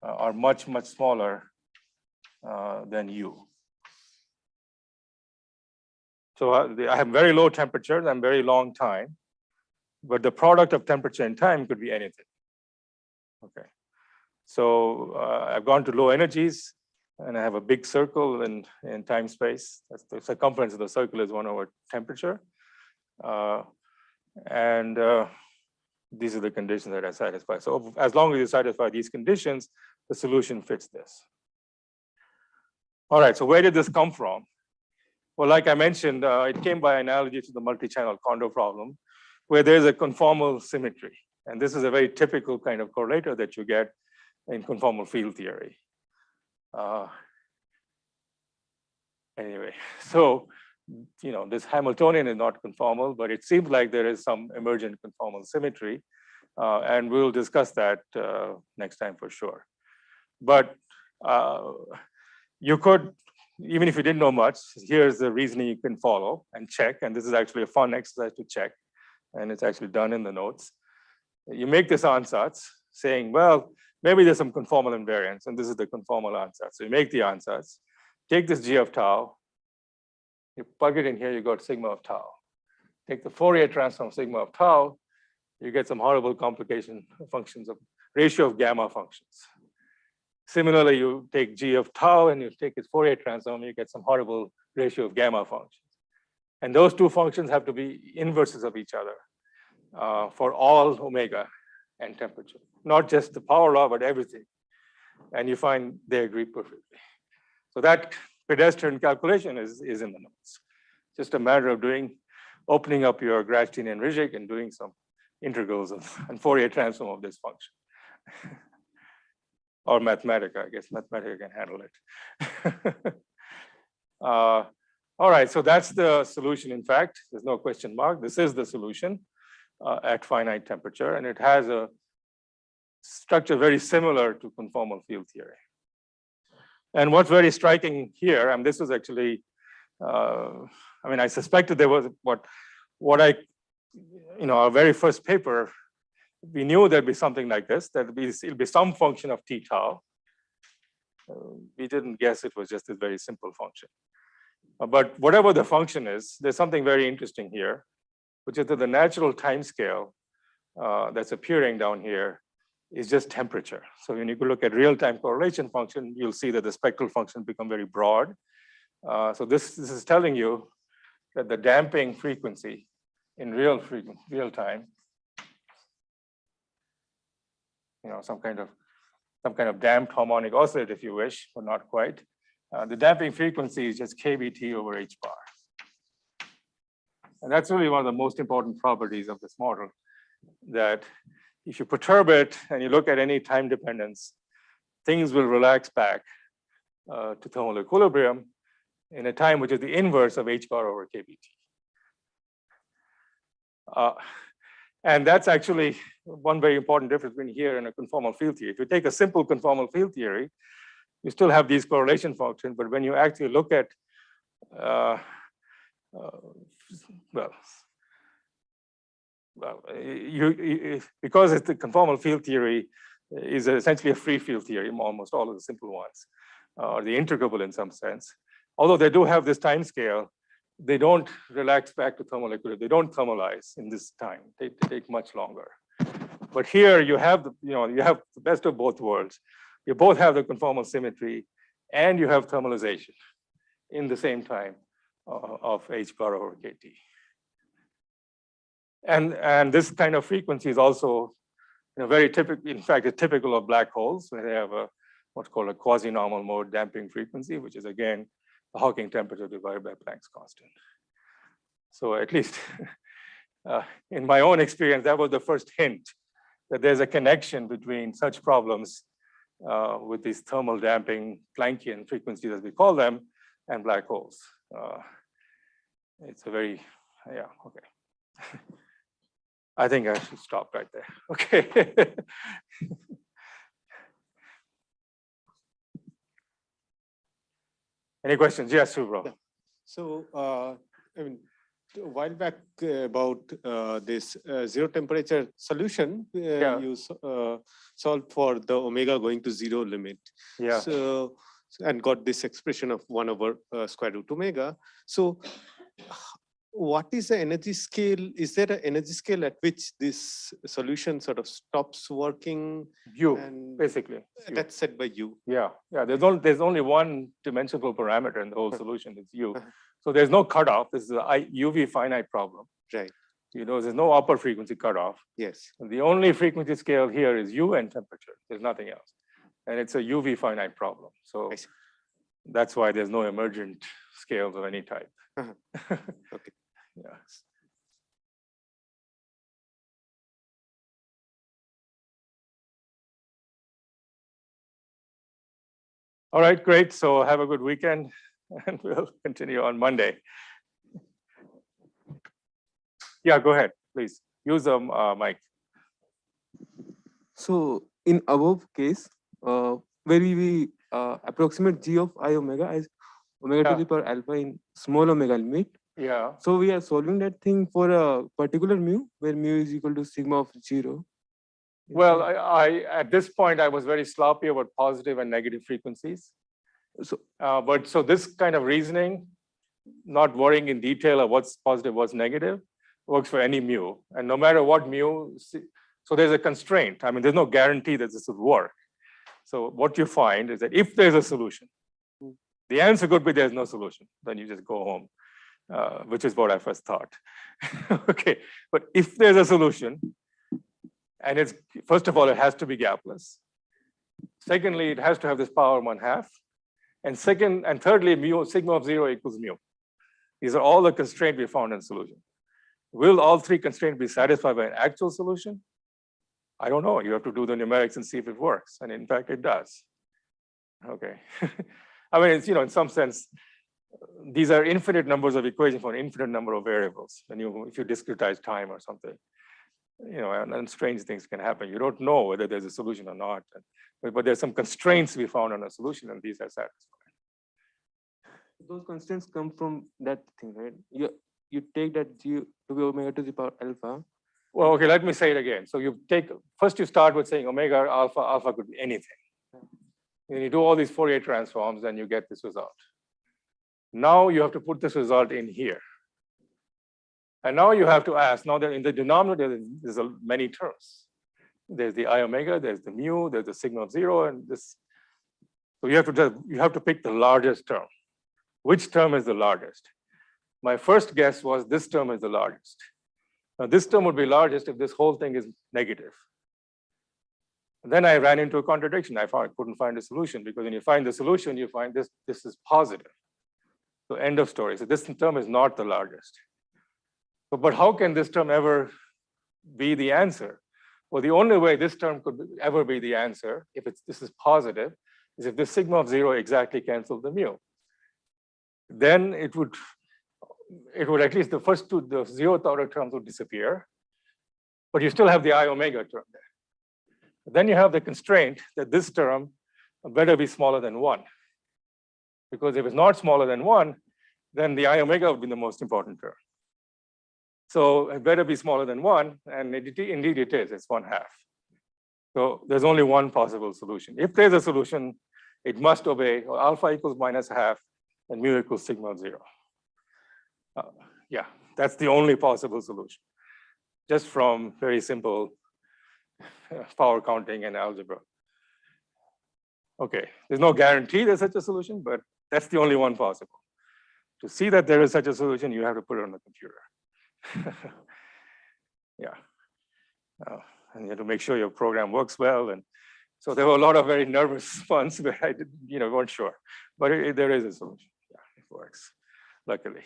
[SPEAKER 1] are much, much smaller than u. So I have very low temperatures and very long time, but the product of temperature and time could be anything. Okay, so I've gone to low energies, and I have a big circle in time space. That's the circumference of the circle is 1 over temperature. These are the conditions that I satisfy. So as long as you satisfy these conditions, the solution fits this. All right, so where did this come from? Well, like I mentioned, it came by analogy to the multi-channel Kondo problem, where there's a conformal symmetry. And this is a very typical kind of correlator that you get in conformal field theory. Anyway, so, this Hamiltonian is not conformal, but it seems like there is some emergent conformal symmetry. And we'll discuss that next time for sure. But you could, even if you didn't know much, here's the reasoning you can follow and check. And this is actually a fun exercise to check. And it's actually done in the notes. You make this ansatz saying, well, maybe there's some conformal invariance, and this is the conformal ansatz. So you make the ansatz, take this G of tau, you plug it in here, you got sigma of tau. Take the Fourier transform sigma of tau, you get some horrible complication functions of ratio of gamma functions. Similarly, you take G of tau and you take its Fourier transform, you get some horrible ratio of gamma functions. And those two functions have to be inverses of each other for all omega and temperature, not just the power law, but everything. And you find they agree perfectly. So that pedestrian calculation is in the notes. Just a matter of opening up your Grashtian and Rijik and doing some integrals and Fourier transform of this function. Or Mathematica, I guess Mathematica can handle it. All right, so that's the solution. In fact, there's no question mark. This is the solution at finite temperature, and it has a structure very similar to conformal field theory. And what's very striking here, and this was actually, I mean, I suspected there was what I, our very first paper, we knew there'd be something like this, that it'll be some function of t tau. We didn't guess it was just a very simple function. But whatever the function is, there's something very interesting here, which is that the natural time scale that's appearing down here is just temperature. So when you look at real-time correlation function, you'll see that the spectral function become very broad. So this is telling you that the damping frequency in real time, some kind of damped harmonic oscillator, if you wish, but not quite. The damping frequency is just kBt over h bar. And that's really one of the most important properties of this model, that if you perturb it and you look at any time dependence, things will relax back to thermal equilibrium in a time which is the inverse of h bar over kBt. And that's actually one very important difference between here and a conformal field theory. If you take a simple conformal field theory, you still have these correlation functions, but when you actually look at, because it's the conformal field theory is essentially a free field theory, almost all of the simple ones, or the integrable in some sense. Although they do have this time scale, they don't relax back to thermal equilibrium. They don't thermalize in this time. They take much longer. But here you have you have the best of both worlds. You both have the conformal symmetry and you have thermalization in the same time of h bar over kT. And this kind of frequency is also very typical. In fact, it's typical of black holes, where they have what's called a quasi-normal mode damping frequency, which is again the Hawking temperature divided by Planck's constant. So at least in my own experience, that was the first hint that there's a connection between such problems with these thermal damping Planckian frequencies, as we call them, and black holes. It's a very, okay. I think I should stop right there. Okay. Any questions? Yes, Subir.
[SPEAKER 5] Yeah. So, I mean, a while back about this zero temperature solution, you solved for the omega going to zero limit.
[SPEAKER 1] Yeah.
[SPEAKER 5] So, and got this expression of 1 over square root omega. So, what is the energy scale? Is there an energy scale at which this solution sort of stops working?
[SPEAKER 1] Basically.
[SPEAKER 5] That's set by U.
[SPEAKER 1] Yeah. There's only one dimensional parameter in the whole solution. It's U. So there's no cutoff. This is a UV finite problem.
[SPEAKER 5] Right.
[SPEAKER 1] There's no upper frequency cutoff.
[SPEAKER 5] Yes.
[SPEAKER 1] And the only frequency scale here is U and temperature. There's nothing else. And it's a UV finite problem. So that's why there's no emergent scales of any type.
[SPEAKER 5] Okay.
[SPEAKER 1] Yes. All right, great. So have a good weekend, and we'll continue on Monday. Yeah, go ahead, please. Use the mic.
[SPEAKER 6] So in above case, where we approximate g of I omega as omega to the power alpha in small omega limit.
[SPEAKER 1] Yeah.
[SPEAKER 6] So we are solving that thing for a particular mu, where mu is equal to sigma of 0.
[SPEAKER 1] Well, I at this point, I was very sloppy about positive and negative frequencies.
[SPEAKER 6] So,
[SPEAKER 1] so this kind of reasoning, not worrying in detail of what's positive, what's negative, works for any mu. And no matter what mu, so there's a constraint. I mean, there's no guarantee that this would work. So what you find is that if there's a solution, the answer could be there's no solution. Then you just go home, which is what I first thought. Okay, but if there's a solution, and it's, first of all, it has to be gapless. Secondly, it has to have this power 1/2. And thirdly, mu, sigma of 0 equals mu. These are all the constraints we found in solution. Will all three constraints be satisfied by an actual solution? I don't know. You have to do the numerics and see if it works. And in fact, it does. Okay. I mean, it's, in some sense, these are infinite numbers of equations for an infinite number of variables. And if you discretize time or something. and strange things can happen. You don't know whether there's a solution or not, but there's some constraints we found on a solution, and these are satisfied.
[SPEAKER 6] Those constraints come from that thing, right? You take that G to be omega to the power alpha.
[SPEAKER 1] Well, okay, let me say it again. So first you start with saying omega alpha could be anything. And you do all these Fourier transforms, and you get this result. Now you have to put this result in here. And now you have to ask, now that in the denominator, there's many terms. There's the I omega, there's the mu, there's the sigma of 0, and this. So you have to pick the largest term. Which term is the largest? My first guess was this term is the largest. Now this term would be largest if this whole thing is negative. And then I ran into a contradiction. I couldn't find a solution, because when you find the solution, you find this is positive. So end of story. So this term is not the largest. But how can this term ever be the answer? Well, the only way this term could ever be the answer, if this is positive, is if this sigma of 0 exactly cancels the mu. Then it would at least the first two, the 0th order terms would disappear, but you still have the I omega term there. Then you have the constraint that this term better be smaller than 1. Because if it's not smaller than 1, then the I omega would be the most important term. So it better be smaller than 1, and indeed it is, it's 1/2. So there's only one possible solution. If there's a solution, it must obey alpha equals -1/2 and mu equals sigma of 0. Yeah, that's the only possible solution, just from very simple power counting and algebra. Okay, there's no guarantee there's such a solution, but that's the only one possible. To see that there is such a solution, you have to put it on the computer. Yeah, and you have to make sure your program works well. And so there were a lot of very nervous ones where I weren't sure, but there is a solution. Yeah, it works, luckily.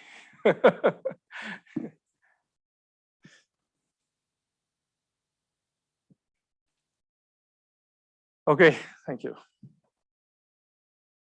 [SPEAKER 1] Okay, thank you.